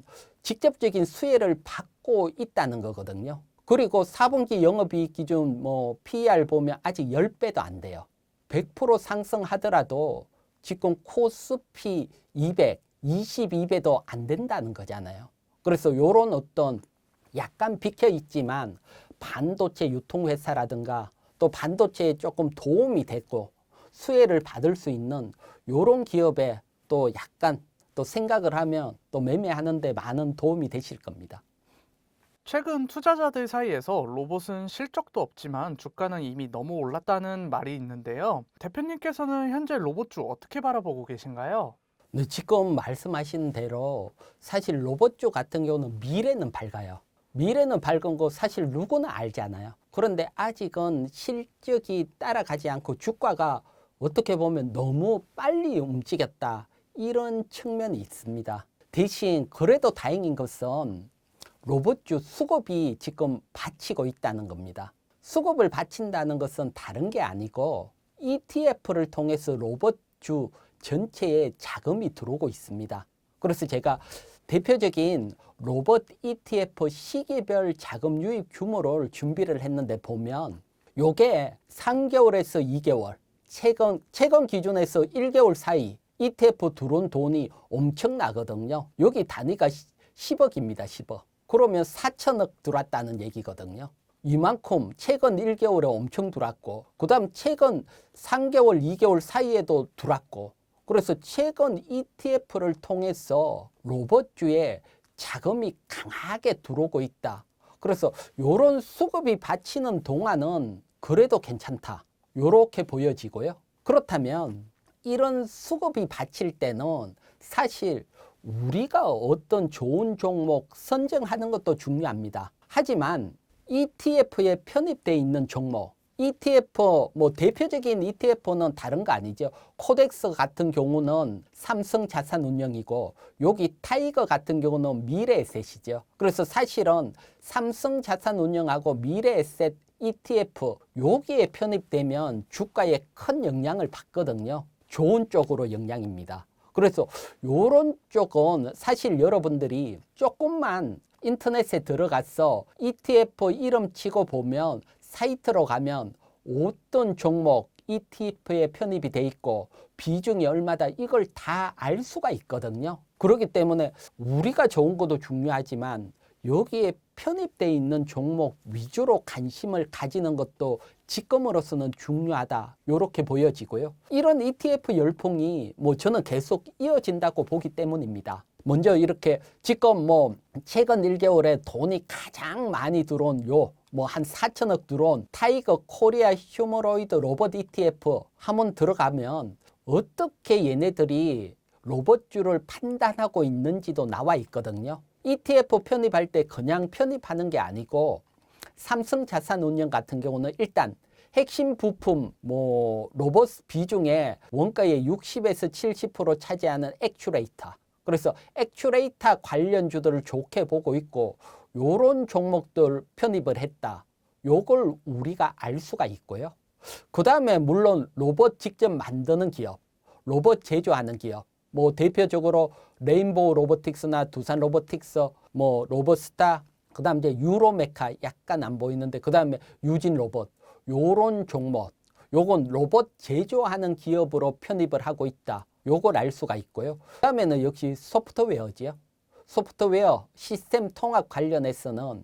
직접적인 수혜를 받고 있다는 거거든요. 그리고 4분기 영업이익 기준 뭐 PER 보면 아직 10배도 안 돼요. 100% 상승하더라도 지금 코스피 200 22배도 안 된다는 거잖아요. 그래서 요런 어떤 약간 비켜 있지만 반도체 유통회사라든가 또 반도체에 조금 도움이 됐고 수혜를 받을 수 있는 요런 기업에 또 약간 또 생각을 하면 또 매매하는 데 많은 도움이 되실 겁니다. 최근 투자자들 사이에서 로봇은 실적도 없지만 주가는 이미 너무 올랐다는 말이 있는데요. 대표님께서는 현재 로봇주 어떻게 바라보고 계신가요? 네, 지금 말씀하신 대로 사실 로봇주 같은 경우는 미래는 밝아요. 미래는 밝은 거 사실 누구나 알잖아요. 그런데 아직은 실적이 따라가지 않고 주가가 어떻게 보면 너무 빨리 움직였다. 이런 측면이 있습니다. 대신 그래도 다행인 것은 로봇주 수급이 지금 받치고 있다는 겁니다. 수급을 받친다는 것은 다른 게 아니고 ETF를 통해서 로봇주 전체에 자금이 들어오고 있습니다. 그래서 제가 대표적인 로봇 ETF 시기별 자금 유입 규모를 준비를 했는데 보면 요게 3개월에서 2개월, 최근 기준에서 1개월 사이 ETF 들어온 돈이 엄청나거든요. 여기 단위가 10억입니다. 10억. 그러면 4천억 들어왔다는 얘기거든요. 이만큼 최근 1개월에 엄청 들어왔고 그 다음 최근 3개월, 2개월 사이에도 들어왔고 그래서 최근 ETF를 통해서 로봇주에 자금이 강하게 들어오고 있다. 그래서 이런 수급이 받치는 동안은 그래도 괜찮다. 이렇게 보여지고요. 그렇다면 이런 수급이 받칠 때는 사실 우리가 어떤 좋은 종목 선정하는 것도 중요합니다. 하지만 ETF에 편입되어 있는 종목, ETF 뭐 대표적인 ETF는 다른 거 아니죠. 코덱스 같은 경우는 삼성 자산운용이고 여기 타이거 같은 경우는 미래에셋이죠. 그래서 사실은 삼성 자산운용하고 미래에셋 ETF 여기에 편입되면 주가에 큰 영향을 받거든요. 좋은 쪽으로 영향입니다. 그래서 이런 쪽은 사실 여러분들이 조금만 인터넷에 들어가서 ETF 이름 치고 보면 사이트로 가면 어떤 종목 ETF에 편입이 돼 있고 비중이 얼마다 이걸 다 알 수가 있거든요. 그렇기 때문에 우리가 좋은 것도 중요하지만 여기에 편입되어 있는 종목 위주로 관심을 가지는 것도 지금으로서는 중요하다. 이렇게 보여지고요. 이런 ETF 열풍이 뭐 저는 계속 이어진다고 보기 때문입니다. 먼저 이렇게 지금 뭐 최근 1개월에 돈이 가장 많이 들어온 뭐 한 4천억 들어온 타이거 코리아 휴머로이드 로봇 ETF 한번 들어가면 어떻게 얘네들이 로봇주를 판단하고 있는지도 나와 있거든요. ETF 편입할 때 그냥 편입하는 게 아니고 삼성 자산운용 같은 경우는 일단 핵심 부품 뭐 로봇 비중에 원가의 60에서 70% 차지하는 액추레이터. 그래서 액추레이터 관련주들을 좋게 보고 있고 요런 종목들 편입을 했다. 요걸 우리가 알 수가 있고요. 그 다음에 물론 로봇 직접 만드는 기업, 로봇 제조하는 기업, 뭐 대표적으로 레인보우 로보틱스나 두산 로보틱스, 뭐 로봇스타, 그 다음 이제 유로메카 약간 안 보이는데 그 다음에 유진 로봇, 요런 종목, 요건 로봇 제조하는 기업으로 편입을 하고 있다. 요걸 알 수가 있고요. 그 다음에는 역시 소프트웨어지요. 소프트웨어 시스템 통합 관련해서는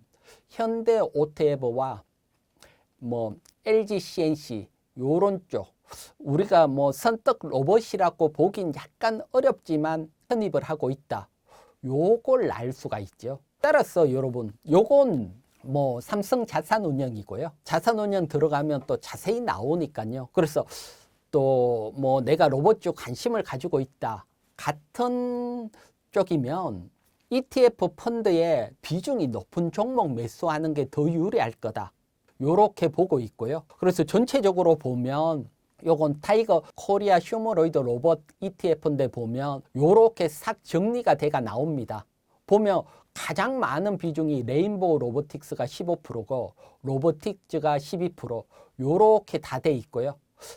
현대 오토에버와 뭐 LG CNC 요런 쪽 우리가 뭐 선뜻 로봇이라고 보긴 약간 어렵지만 편입을 하고 있다. 요걸 알 수가 있죠. 따라서 여러분 요건 뭐 삼성 자산운용이고요. 자산운용 들어가면 또 자세히 나오니까요. 그래서 또 뭐 내가 로봇 쪽 관심을 가지고 있다. 같은 쪽이면 ETF 펀드에 비중이 높은 종목 매수하는 게 더 유리할 거다. 요렇게 보고 있고요. 그래서 전체적으로 보면 요건 타이거 코리아 휴머로이드 로봇 ETF인데 보면 요렇게 싹 정리가 돼가 나옵니다. 보면 가장 많은 비중이 레인보우 로보틱스가 15%고 로보틱즈가 12% 요렇게 다 돼 있고요.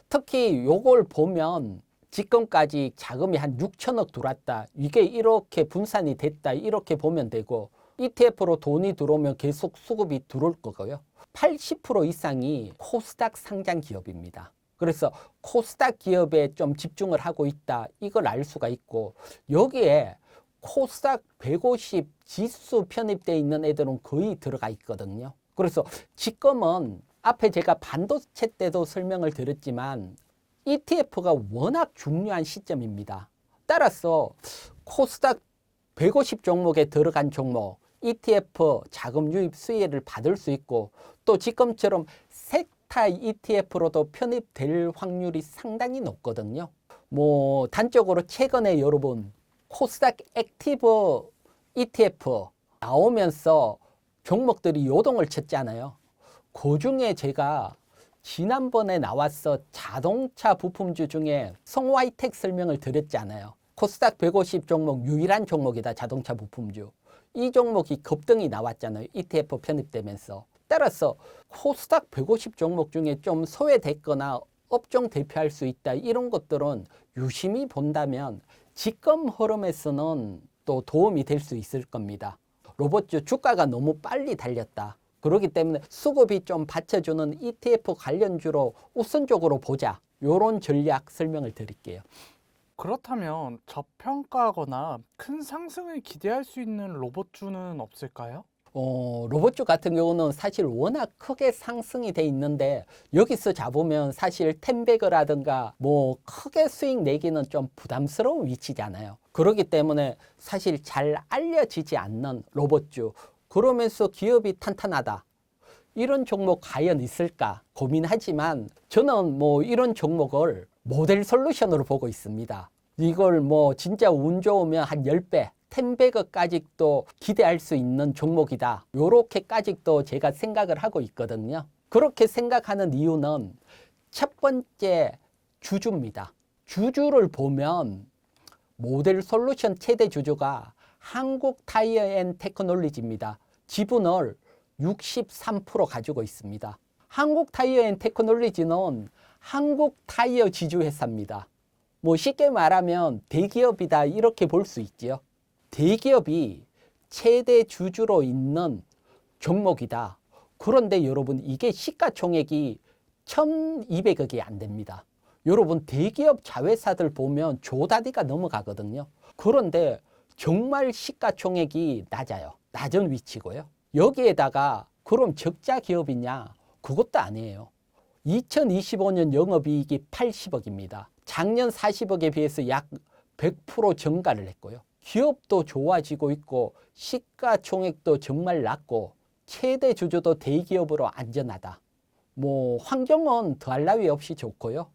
특히 요걸 보면 지금까지 자금이 한 6천억 들어왔다. 이게 이렇게 분산이 됐다. 이렇게 보면 되고 ETF로 돈이 들어오면 계속 수급이 들어올 거고요. 80% 이상이 코스닥 상장 기업입니다. 그래서 코스닥 기업에 좀 집중을 하고 있다. 이걸 알 수가 있고, 여기에 코스닥 150 지수 편입되어 있는 애들은 거의 들어가 있거든요. 그래서 지금은 앞에 제가 반도체 때도 설명을 드렸지만 ETF가 워낙 중요한 시점입니다. 따라서 코스닥 150 종목에 들어간 종목, ETF 자금 유입 수혜를 받을 수 있고, 또 지금처럼 섹터 ETF로도 편입될 확률이 상당히 높거든요. 뭐 단적으로 최근에 여러분 코스닥 액티브 ETF 나오면서 종목들이 요동을 쳤잖아요. 그 중에 제가 지난번에 나왔어 자동차 부품주 중에 성화이텍 설명을 드렸잖아요. 코스닥 150 종목 유일한 종목이다. 자동차 부품주. 이 종목이 급등이 나왔잖아요. ETF 편입되면서. 따라서 코스닥 150 종목 중에 좀 소외됐거나 업종 대표할 수 있다. 이런 것들은 유심히 본다면 지금 흐름에서는 또 도움이 될 수 있을 겁니다. 로봇주 주가가 너무 빨리 달렸다. 그렇기 때문에 수급이 좀 받쳐주는 ETF 관련주로 우선적으로 보자. 이런 전략 설명을 드릴게요. 그렇다면 저평가하거나 큰 상승을 기대할 수 있는 로봇주는 없을까요? 로봇주 같은 경우는 사실 워낙 크게 상승이 돼 있는데 여기서 잡으면 사실 텐베그라든가 뭐 크게 수익 내기는 좀 부담스러운 위치잖아요. 그렇기 때문에 사실 잘 알려지지 않는 로봇주, 그러면서 기업이 탄탄하다. 이런 종목 과연 있을까 고민하지만 저는 뭐 이런 종목을 모델 솔루션으로 보고 있습니다. 이걸 뭐 진짜 운 좋으면 한 10배, 10배까지도 기대할 수 있는 종목이다. 요렇게까지도 제가 생각을 하고 있거든요. 그렇게 생각하는 이유는 첫 번째 주주입니다. 주주를 보면 모델 솔루션 최대 주주가 한국타이어앤테크놀로지입니다. 지분을 63% 가지고 있습니다. 한국타이어앤테크놀로지는 한국타이어 지주회사입니다. 뭐 쉽게 말하면 대기업이다 이렇게 볼 수 있지요. 대기업이 최대 주주로 있는 종목이다. 그런데 여러분 이게 시가총액이 1,200억이 안 됩니다. 여러분 대기업 자회사들 보면 조다디가 넘어가거든요. 그런데 정말 시가총액이 낮아요. 낮은 위치고요. 여기에다가 그럼 적자 기업이냐? 그것도 아니에요. 2025년 영업이익이 80억입니다. 작년 40억에 비해서 약 100% 증가를 했고요. 기업도 좋아지고 있고 시가총액도 정말 낮고 최대 주주도 대기업으로 안전하다. 뭐 환경은 더할 나위 없이 좋고요.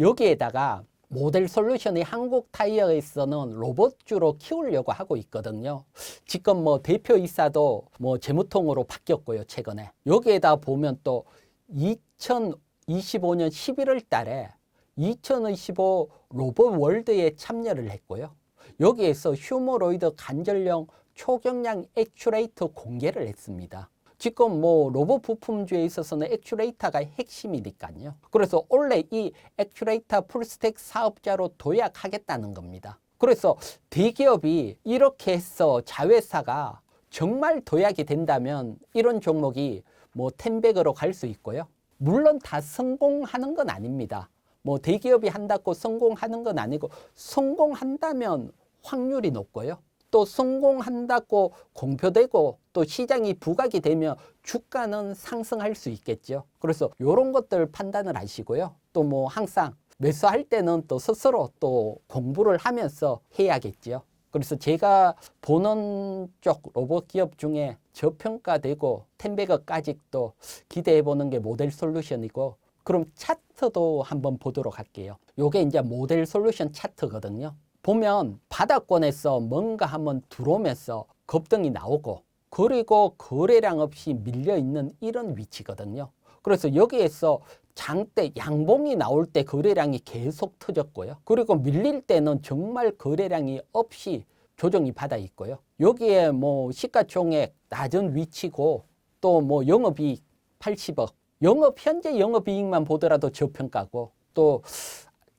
여기에다가 모델 솔루션이 한국타이어에서는 로봇주로 키우려고 하고 있거든요. 지금 뭐 대표이사도 뭐 재무통으로 바뀌었고요, 최근에. 여기에다 보면 또 2025년 11월 달에 2025 로봇 월드에 참여를 했고요. 여기에서 휴머로이드 관절용 초경량 액추레이터 공개를 했습니다. 지금 뭐 로봇 부품주에 있어서는 액추레이터가 핵심이니까요. 그래서 원래 이 액추레이터 풀스택 사업자로 도약하겠다는 겁니다. 그래서 대기업이 이렇게 해서 자회사가 정말 도약이 된다면 이런 종목이 뭐 텐백으로 갈 수 있고요. 물론 다 성공하는 건 아닙니다. 뭐 대기업이 한다고 성공하는 건 아니고 성공한다면 확률이 높고요. 또 성공한다고 공표되고 또 시장이 부각이 되면 주가는 상승할 수 있겠죠. 그래서 이런 것들 판단을 하시고요. 또 뭐 항상 매수할 때는 또 스스로 또 공부를 하면서 해야겠죠. 그래서 제가 보는 쪽 로봇 기업 중에 저평가되고 텐베거까지도 기대해 보는 게 모델 솔루션이고, 그럼 차트도 한번 보도록 할게요. 요게 이제 모델 솔루션 차트거든요. 보면 바닥권에서 뭔가 한번 들어오면서 급등이 나오고, 그리고 거래량 없이 밀려있는 이런 위치거든요. 그래서 여기에서 장대 양봉이 나올 때 거래량이 계속 터졌고요. 그리고 밀릴 때는 정말 거래량이 없이 조정이 받아 있고요. 여기에 뭐 시가총액 낮은 위치고, 또 뭐 영업이익 80억, 현재 영업이익만 보더라도 저평가고, 또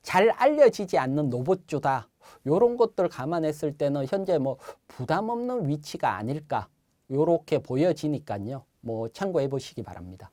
잘 알려지지 않는 로봇주다. 이런 것들 감안했을 때는 현재 뭐 부담 없는 위치가 아닐까, 이렇게 보여지니까요. 뭐 참고해 보시기 바랍니다.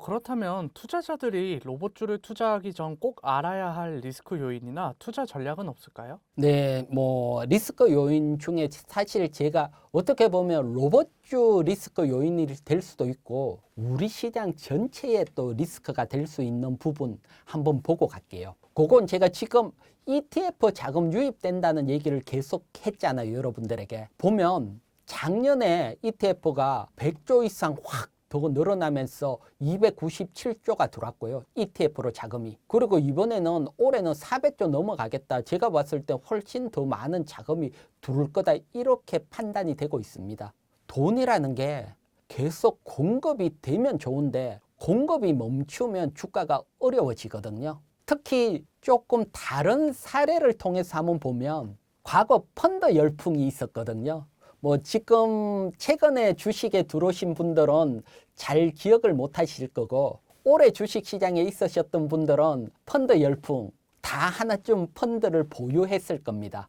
그렇다면 투자자들이 로봇주를 투자하기 전 꼭 알아야 할 리스크 요인이나 투자 전략은 없을까요? 네, 뭐 리스크 요인 중에 사실 제가 어떻게 보면 로봇주 리스크 요인이 될 수도 있고 우리 시장 전체에 또 리스크가 될 수 있는 부분 한번 보고 갈게요. 그건 제가 지금 ETF 자금 유입된다는 얘기를 계속 했잖아요, 여러분들에게. 보면 작년에 ETF가 100조 이상 확 더 늘어나면서 297조가 들어왔고요. ETF로 자금이. 그리고 이번에는 올해는 400조 넘어가겠다. 제가 봤을 때 훨씬 더 많은 자금이 들어올 거다. 이렇게 판단이 되고 있습니다. 돈이라는 게 계속 공급이 되면 좋은데 공급이 멈추면 주가가 어려워지거든요. 특히 조금 다른 사례를 통해서 한번 보면 과거 펀드 열풍이 있었거든요. 뭐 지금 최근에 주식에 들어오신 분들은 잘 기억을 못 하실 거고 올해 주식 시장에 있으셨던 분들은 펀드 열풍 다 하나쯤 펀드를 보유했을 겁니다.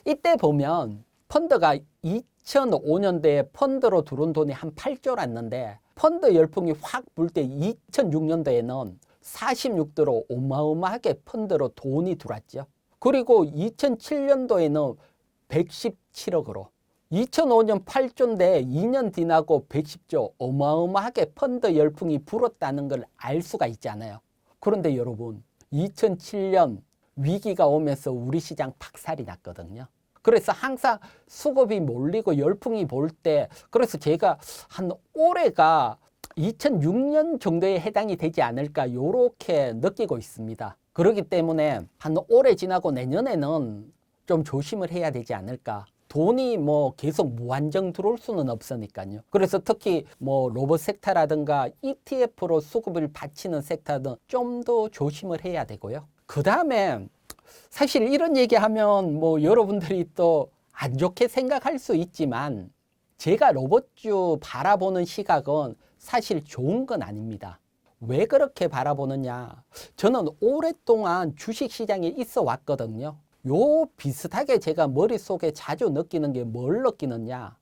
이때 보면 펀드가 2005년도에 펀드로 들어온 돈이 한 8조랐는데 펀드 열풍이 확 불 때 2006년도에는 46도로 어마어마하게 펀드로 돈이 들어왔죠. 그리고 2007년도에는 117억으로 2005년 8조인데 2년 지나고 110조 어마어마하게 펀드 열풍이 불었다는 걸 알 수가 있잖아요. 그런데 여러분 2007년 위기가 오면서 우리 시장 박살이 났거든요. 그래서 항상 수급이 몰리고 열풍이 불 때 그래서 제가 한 올해가 2006년 정도에 해당이 되지 않을까 이렇게 느끼고 있습니다. 그렇기 때문에 한 올해 지나고 내년에는 좀 조심을 해야 되지 않을까. 돈이 뭐 계속 무한정 들어올 수는 없으니까요. 그래서 특히 뭐 로봇 섹터라든가 ETF로 수급을 받치는 섹터는 좀 더 조심을 해야 되고요. 그 다음에 사실 이런 얘기하면 뭐 여러분들이 또 안 좋게 생각할 수 있지만 제가 로봇주 바라보는 시각은 사실 좋은 건 아닙니다. 왜 그렇게 바라보느냐? 저는 오랫동안 주식시장에 있어 왔거든요. 요 비슷하게 제가 머릿속에 자주 느끼는 게 뭘 느끼느냐?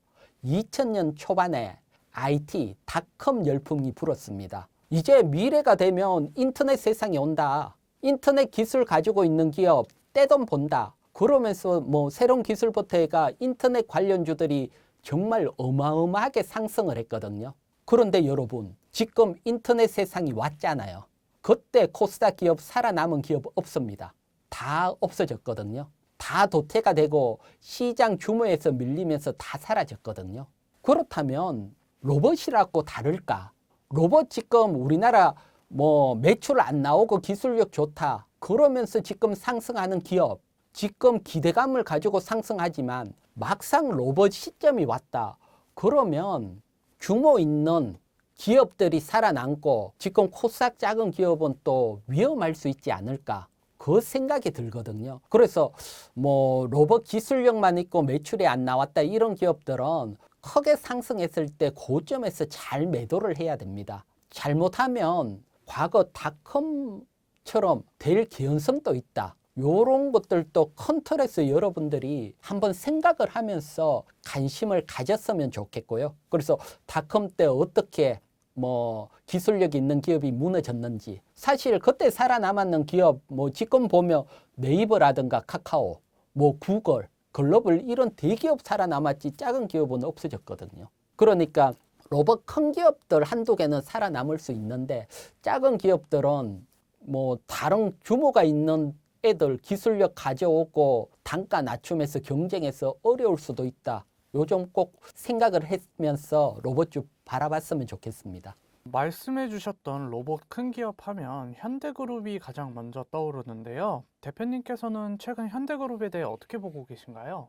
2000년 초반에 IT, 닷컴 열풍이 불었습니다. 이제 미래가 되면 인터넷 세상이 온다. 인터넷 기술 가지고 있는 기업 떼돈 본다. 그러면서 뭐 새로운 기술부터 해가 인터넷 관련주들이 정말 어마어마하게 상승을 했거든요. 그런데 여러분, 지금 인터넷 세상이 왔잖아요. 그때 코스닥 기업 살아남은 기업 없습니다. 다 없어졌거든요. 다 도태가 되고 시장 규모에서 밀리면서 다 사라졌거든요. 그렇다면 로봇이라고 다를까? 로봇 지금 우리나라 뭐 매출 안 나오고 기술력 좋다. 그러면서 지금 상승하는 기업, 지금 기대감을 가지고 상승하지만 막상 로봇 시점이 왔다. 그러면 규모 있는 기업들이 살아남고 지금 코스닥 작은 기업은 또 위험할 수 있지 않을까? 그 생각이 들거든요. 그래서 뭐 로봇 기술력만 있고 매출이 안 나왔다 이런 기업들은 크게 상승했을 때 고점에서 잘 매도를 해야 됩니다. 잘못하면 과거 닷컴처럼 될 개연성도 있다. 이런 것들도 큰 틀에서 여러분들이 한번 생각을 하면서 관심을 가졌으면 좋겠고요. 그래서 닷컴 때 어떻게 뭐 기술력 있는 기업이 무너졌는지 사실 그때 살아남았는 기업 뭐 지금 보면 네이버라든가 카카오 뭐 구글 글로벌 이런 대기업 살아남았지 작은 기업은 없어졌거든요. 그러니까 로봇 큰 기업들 한두 개는 살아남을 수 있는데 작은 기업들은 뭐 다른 규모가 있는 애들 기술력 가져오고 단가 낮추면서 경쟁해서 어려울 수도 있다. 요즘 꼭 생각을 하면서 로봇주 바라봤으면 좋겠습니다. 말씀해 주셨던 로봇 큰 기업 하면 현대그룹이 가장 먼저 떠오르는데요. 대표님께서는 최근 현대그룹에 대해 어떻게 보고 계신가요?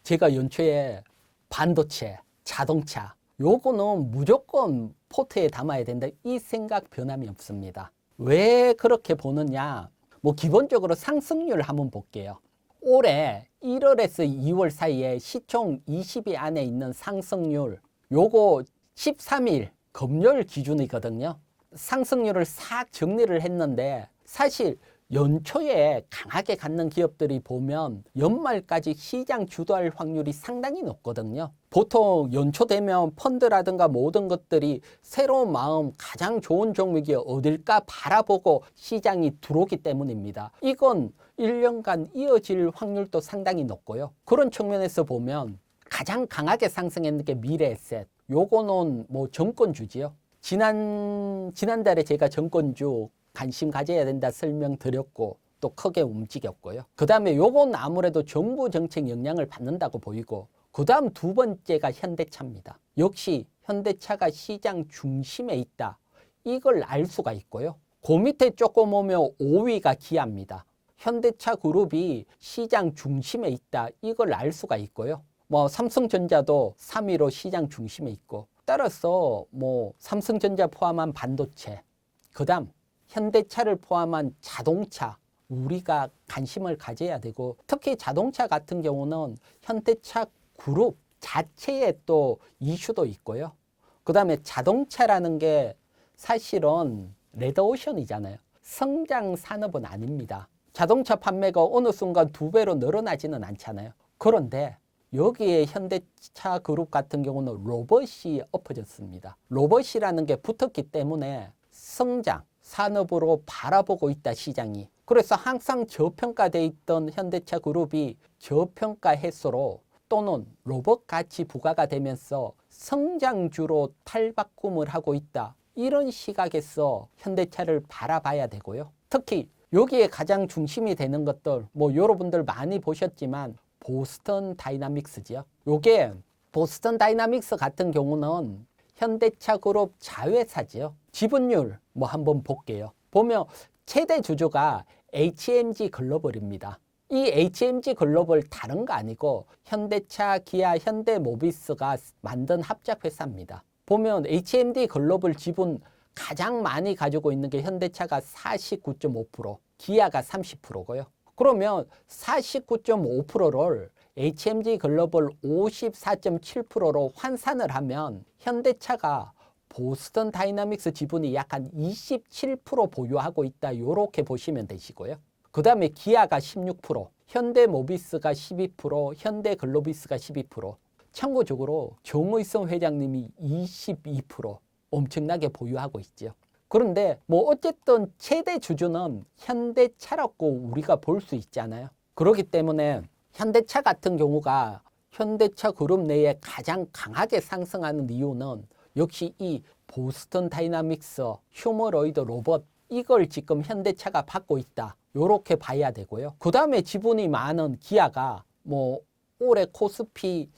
제가 연초에 반도체, 자동차 요거는 무조건 포트에 담아야 된다. 이 생각 변함이 없습니다. 왜 그렇게 보느냐? 뭐 기본적으로 상승률 한번 볼게요. 올해 1월에서 2월 사이에 시총 20위 안에 있는 상승률 요거 13일 금요일 기준이거든요. 상승률을 싹 정리를 했는데 사실 연초에 강하게 갖는 기업들이 보면 연말까지 시장 주도할 확률이 상당히 높거든요. 보통 연초 되면 펀드라든가 모든 것들이 새로운 마음, 가장 좋은 종목이 어딜까 바라보고 시장이 들어오기 때문입니다. 이건 1년간 이어질 확률도 상당히 높고요. 그런 측면에서 보면 가장 강하게 상승했는 게 미래에셋. 요거는 뭐 정권주지요. 지난달에 제가 정권주 관심 가져야 된다 설명드렸고 또 크게 움직였고요. 그 다음에 요건 아무래도 정부 정책 영향을 받는다고 보이고, 그 다음 두 번째가 현대차입니다. 역시 현대차가 시장 중심에 있다. 이걸 알 수가 있고요. 그 밑에 조금 오면 5위가 기아입니다. 현대차 그룹이 시장 중심에 있다. 이걸 알 수가 있고요. 뭐 삼성전자도 3위로 시장 중심에 있고, 따라서 뭐 삼성전자 포함한 반도체, 그 다음 현대차를 포함한 자동차, 우리가 관심을 가져야 되고, 특히 자동차 같은 경우는 현대차 그룹 자체에 또 이슈도 있고요. 그 다음에 자동차라는 게 사실은 레드오션이잖아요. 성장 산업은 아닙니다. 자동차 판매가 어느 순간 2배로 늘어나지는 않잖아요. 그런데 여기에 현대차 그룹 같은 경우는 로봇이 엎어졌습니다. 로봇이라는 게 붙었기 때문에 성장 산업으로 바라보고 있다, 시장이. 그래서 항상 저평가돼 있던 현대차 그룹이 저평가 해소로 또는 로봇 가치 부과가 되면서 성장주로 탈바꿈을 하고 있다. 이런 시각에서 현대차를 바라봐야 되고요. 특히 여기에 가장 중심이 되는 것들, 뭐 여러분들 많이 보셨지만 보스턴 다이나믹스지요. 요게 보스턴 다이나믹스 같은 경우는 현대차 그룹 자회사지요. 지분율 뭐 한번 볼게요. 보면 최대 주주가 HMG 글로벌입니다. 이 HMG 글로벌 다른 거 아니고 현대차, 기아, 현대모비스가 만든 합작회사입니다. 보면 HMD 글로벌 지분 가장 많이 가지고 있는 게 현대차가 49.5%, 기아가 30%고요. 그러면 49.5%를 HMG 글로벌 54.7%로 환산을 하면 현대차가 보스턴 다이나믹스 지분이 약 한 27% 보유하고 있다. 이렇게 보시면 되시고요. 그 다음에 기아가 16%, 현대모비스가 12%, 현대글로비스가 12%. 참고적으로 정의성 회장님이 22% 엄청나게 보유하고 있죠. 그런데 뭐 어쨌든 최대 주주는 현대차라고 우리가 볼 수 있잖아요. 그렇기 때문에 현대차 같은 경우가 현대차 그룹 내에 가장 강하게 상승하는 이유는 역시 이 보스턴 다이나믹스 휴머로이드 로봇, 이걸 지금 현대차가 받고 있다. 요렇게 봐야 되고요. 그 다음에 지분이 많은 기아가 뭐 올해 코스피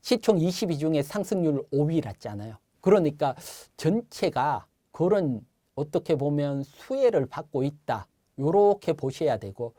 시총 20위 중에 상승률 5위랐잖아요. 그러니까 전체가 그런 어떻게 보면 수혜를 받고 있다. 요렇게 보셔야 되고,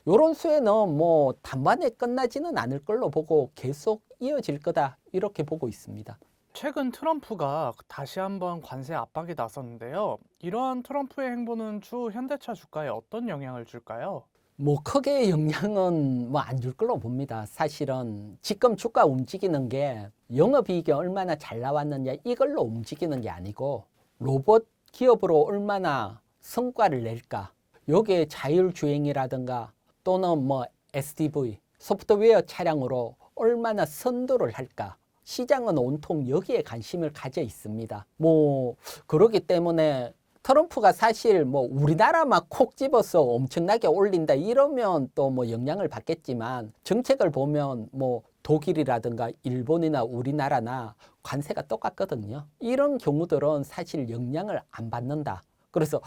요런 수혜는 뭐 단번에 끝나지는 않을 걸로 보고 계속 이어질 거다. 이렇게 보고 있습니다. 최근 트럼프가 다시 한번 관세 압박이 나섰는데요. 이러한 트럼프의 행보는 추후 현대차 주가에 어떤 영향을 줄까요? 뭐 크게 영향은 뭐 안 줄 걸로 봅니다. 사실은 지금 주가 움직이는 게 영업이익이 얼마나 잘 나왔느냐 이걸로 움직이는 게 아니고 로봇 기업으로 얼마나 성과를 낼까, 여기에 자율주행이라든가 또는 뭐 SDV 소프트웨어 차량으로 얼마나 선도를 할까, 시장은 온통 여기에 관심을 가져 있습니다. 뭐 그렇기 때문에 트럼프가 사실 뭐 우리나라만 콕 집어서 엄청나게 올린다 이러면 또 뭐 영향을 받겠지만, 정책을 보면 뭐 독일이라든가 일본이나 우리나라나 관세가 똑같거든요. 이런 경우들은 사실 영향을 안 받는다. 그래서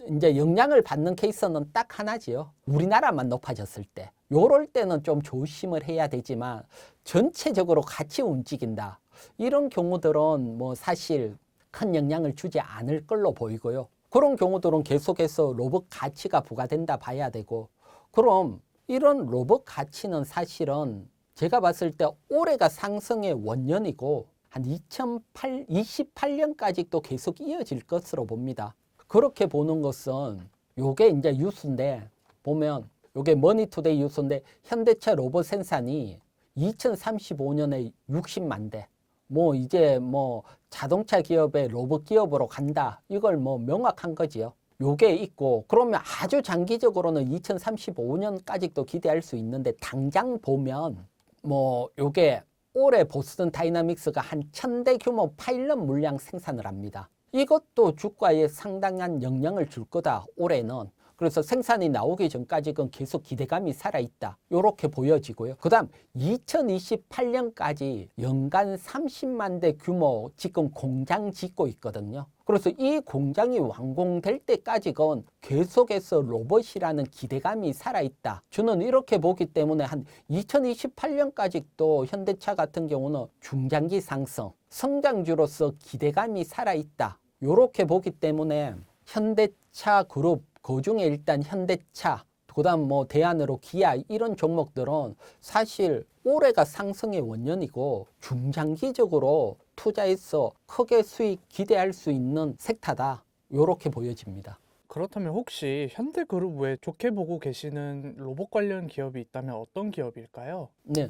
이제 영향을 받는 케이스는 딱 하나지요. 우리나라만 높아졌을 때. 요럴 때는 좀 조심을 해야 되지만 전체적으로 같이 움직인다. 이런 경우들은 뭐 사실 큰 영향을 주지 않을 걸로 보이고요. 그런 경우들은 계속해서 로봇 가치가 부과된다 봐야 되고, 그럼 이런 로봇 가치는 사실은 제가 봤을 때 올해가 상승의 원년이고 한 2028년까지 또 계속 이어질 것으로 봅니다. 그렇게 보는 것은 요게 이제 뉴스인데, 보면 요게 머니투데이 뉴스인데 현대차 로봇 생산이 2035년에 60만 대. 뭐 이제 뭐 자동차 기업의 로봇 기업으로 간다. 이걸 뭐 명확한 거지요. 요게 있고, 그러면 아주 장기적으로는 2035년까지도 기대할 수 있는데, 당장 보면 뭐 요게 올해 보스턴 다이나믹스가 한 1000대 규모 파일럿 물량 생산을 합니다. 이것도 주가에 상당한 영향을 줄 거다, 올해는. 그래서 생산이 나오기 전까지는 계속 기대감이 살아있다, 이렇게 보여지고요. 그 다음 2028년까지 연간 30만 대 규모 지금 공장 짓고 있거든요. 그래서 이 공장이 완공될 때까지는 계속해서 로봇이라는 기대감이 살아있다, 저는 이렇게 보기 때문에 한 2028년까지 또 현대차 같은 경우는 중장기 상승, 성장주로서 기대감이 살아있다, 이렇게 보기 때문에 현대차 그룹, 그중에 일단 현대차, 그다음 뭐 대안으로 기아, 이런 종목들은 사실 올해가 상승의 원년이고 중장기적으로 투자해서 크게 수익 기대할 수 있는 섹터다, 이렇게 보여집니다. 그렇다면 혹시 현대그룹 외에 좋게 보고 계시는 로봇 관련 기업이 있다면 어떤 기업일까요? 네,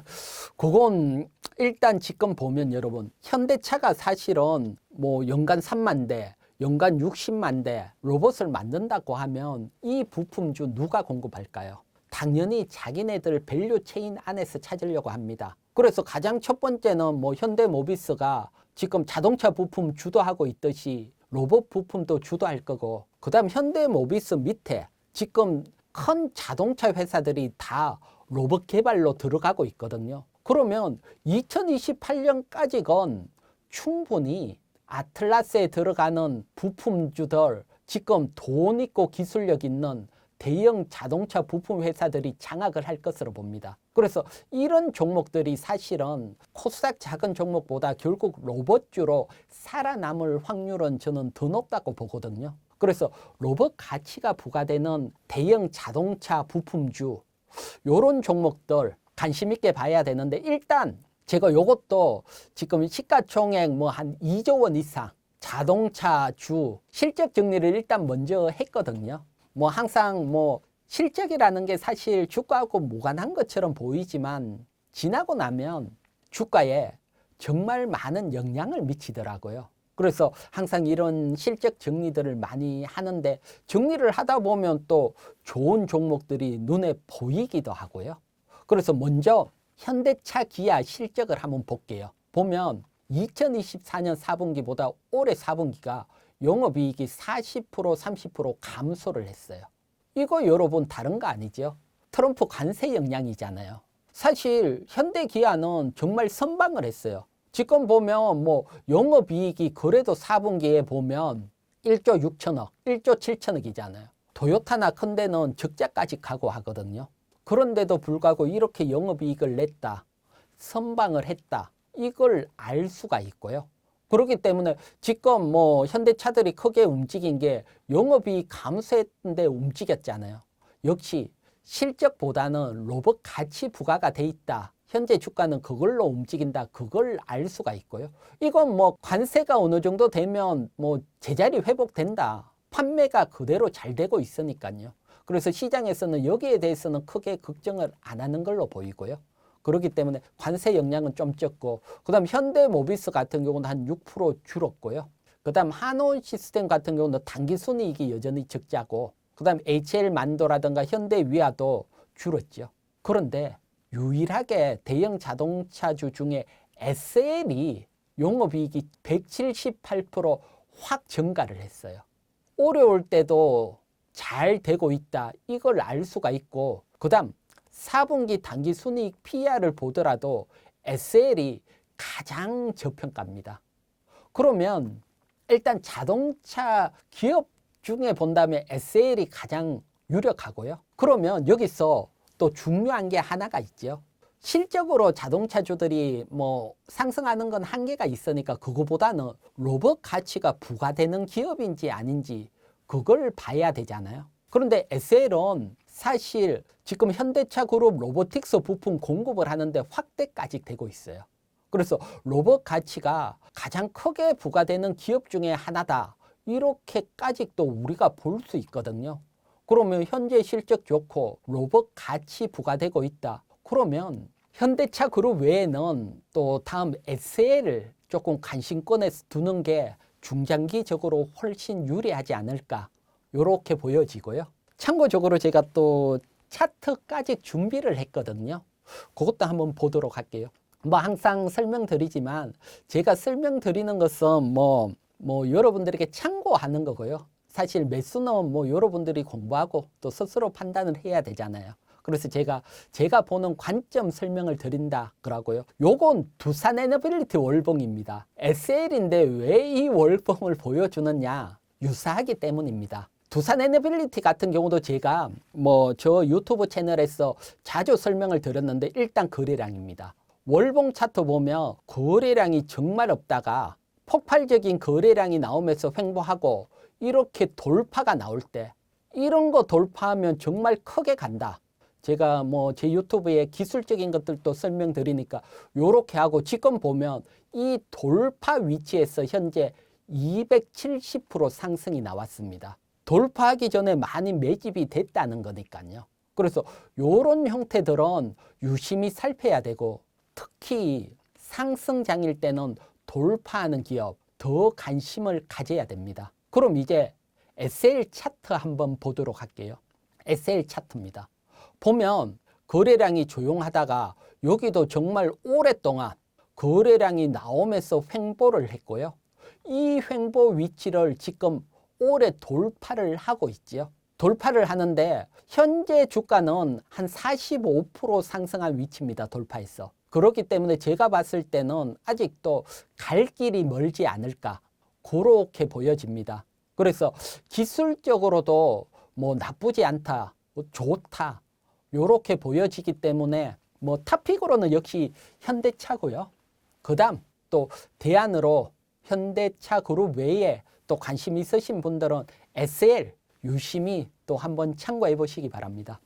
그건 일단 지금 보면 여러분, 현대차가 사실은 뭐 연간 3만 대, 연간 60만 대 로봇을 만든다고 하면 이 부품주 누가 공급할까요? 당연히 자기네들 밸류 체인 안에서 찾으려고 합니다. 그래서 가장 첫 번째는 뭐 현대모비스가 지금 자동차 부품 주도하고 있듯이 로봇 부품도 주도할 거고, 그 다음 현대모비스 밑에 지금 큰 자동차 회사들이 다 로봇 개발로 들어가고 있거든요. 그러면 2028년까지는 충분히 아틀라스에 들어가는 부품주들, 지금 돈 있고 기술력 있는 대형 자동차 부품 회사들이 장악을 할 것으로 봅니다. 그래서 이런 종목들이 사실은 코스닥 작은 종목보다 결국 로봇주로 살아남을 확률은 저는 더 높다고 보거든요. 그래서 로봇 가치가 부과되는 대형 자동차 부품주, 요런 종목들 관심 있게 봐야 되는데, 일단 제가 요것도 지금 시가총액 뭐 한 2조 원 이상 자동차주 실적 정리를 일단 먼저 했거든요. 뭐 항상 뭐 실적이라는 게 사실 주가하고 무관한 것처럼 보이지만 지나고 나면 주가에 정말 많은 영향을 미치더라고요. 그래서 항상 이런 실적 정리들을 많이 하는데, 정리를 하다 보면 또 좋은 종목들이 눈에 보이기도 하고요. 그래서 먼저 현대차, 기아 실적을 한번 볼게요. 보면 2024년 4분기보다 올해 4분기가 영업이익이 40%, 30% 감소를 했어요. 이거 여러분 다른 거 아니죠? 트럼프 관세 영향이잖아요. 사실 현대 기아는 정말 선방을 했어요. 지금 보면 뭐 영업이익이 그래도 4분기에 보면 1조 6천억, 1조 7천억이잖아요. 토요타나 큰 데는 적자까지 가고 하거든요. 그런데도 불구하고 이렇게 영업이익을 냈다, 선방을 했다, 이걸 알 수가 있고요. 그렇기 때문에 지금 뭐 현대차들이 크게 움직인 게 영업이익 감소했는데 움직였잖아요. 역시 실적보다는 로봇 가치 부과가 돼 있다, 현재 주가는 그걸로 움직인다, 그걸 알 수가 있고요. 이건 뭐 관세가 어느 정도 되면 뭐 제자리 회복된다, 판매가 그대로 잘 되고 있으니까요. 그래서 시장에서는 여기에 대해서는 크게 걱정을 안 하는 걸로 보이고요. 그렇기 때문에 관세 영향은 좀 적고, 그 다음 현대모비스 같은 경우는 한 6% 줄었고요. 그 다음 한온 시스템 같은 경우는 당기순이익이 여전히 적자고, 그 다음 HL만도라든가 현대위아도 줄었죠. 그런데 유일하게 대형 자동차주 중에 SL이 영업이익이 178% 확 증가를 했어요. 어려울 때도 잘 되고 있다, 이걸 알 수가 있고, 그 다음 4분기 당기순이익 PER을 보더라도 SL이 가장 저평가입니다. 그러면 일단 자동차 기업 중에 본다면 SL이 가장 유력하고요. 그러면 여기서 또 중요한 게 하나가 있죠. 실적으로 자동차주들이 뭐 상승하는 건 한계가 있으니까 그거보다는 로봇 가치가 부과되는 기업인지 아닌지 그걸 봐야 되잖아요. 그런데 SL은 사실 지금 현대차 그룹 로보틱스 부품 공급을 하는데 확대까지 되고 있어요. 그래서 로봇 가치가 가장 크게 부과되는 기업 중에 하나다, 이렇게까지 또 우리가 볼 수 있거든요. 그러면 현재 실적 좋고 로봇 가치 부과되고 있다, 그러면 현대차 그룹 외에는 또 다음 SL을 조금 관심권에 두는 게 중장기적으로 훨씬 유리하지 않을까, 이렇게 보여지고요. 참고적으로 제가 또 차트까지 준비를 했거든요. 그것도 한번 보도록 할게요. 뭐 항상 설명드리지만 제가 설명드리는 것은 뭐 여러분들에게 참고하는 거고요. 사실 매수는 뭐 여러분들이 공부하고 또 스스로 판단을 해야 되잖아요. 그래서 제가 보는 관점 설명을 드린다 그러고요. 요건 두산 에너빌리티 월봉입니다. SL인데 왜 이 월봉을 보여주느냐? 유사하기 때문입니다. 두산 에너빌리티 같은 경우도 제가 뭐 저 유튜브 채널에서 자주 설명을 드렸는데 일단 거래량입니다. 월봉 차트 보면 거래량이 정말 없다가 폭발적인 거래량이 나오면서 횡보하고 이렇게 돌파가 나올 때 이런 거 돌파하면 정말 크게 간다. 제가 뭐 제 유튜브에 기술적인 것들도 설명드리니까 요렇게 하고 지금 보면 이 돌파 위치에서 현재 270% 상승이 나왔습니다. 돌파하기 전에 많이 매집이 됐다는 거니까요. 그래서 요런 형태들은 유심히 살펴야 되고 특히 상승장일 때는 돌파하는 기업 더 관심을 가져야 됩니다. 그럼 이제 SL 차트 한번 보도록 할게요. SL 차트입니다. 보면 거래량이 조용하다가 여기도 정말 오랫동안 거래량이 나오면서 횡보를 했고요. 이 횡보 위치를 지금 올해 돌파를 하고 있지요. 돌파를 하는데 현재 주가는 한 45% 상승한 위치입니다. 돌파해서. 그렇기 때문에 제가 봤을 때는 아직도 갈 길이 멀지 않을까 그렇게 보여집니다. 그래서 기술적으로도 뭐 나쁘지 않다, 뭐 좋다 이렇게 보여지기 때문에 뭐 탑픽으로는 역시 현대차고요. 그 다음 또 대안으로 현대차 그룹 외에 또 관심 있으신 분들은 SL 유심히 또 한번 참고해 보시기 바랍니다.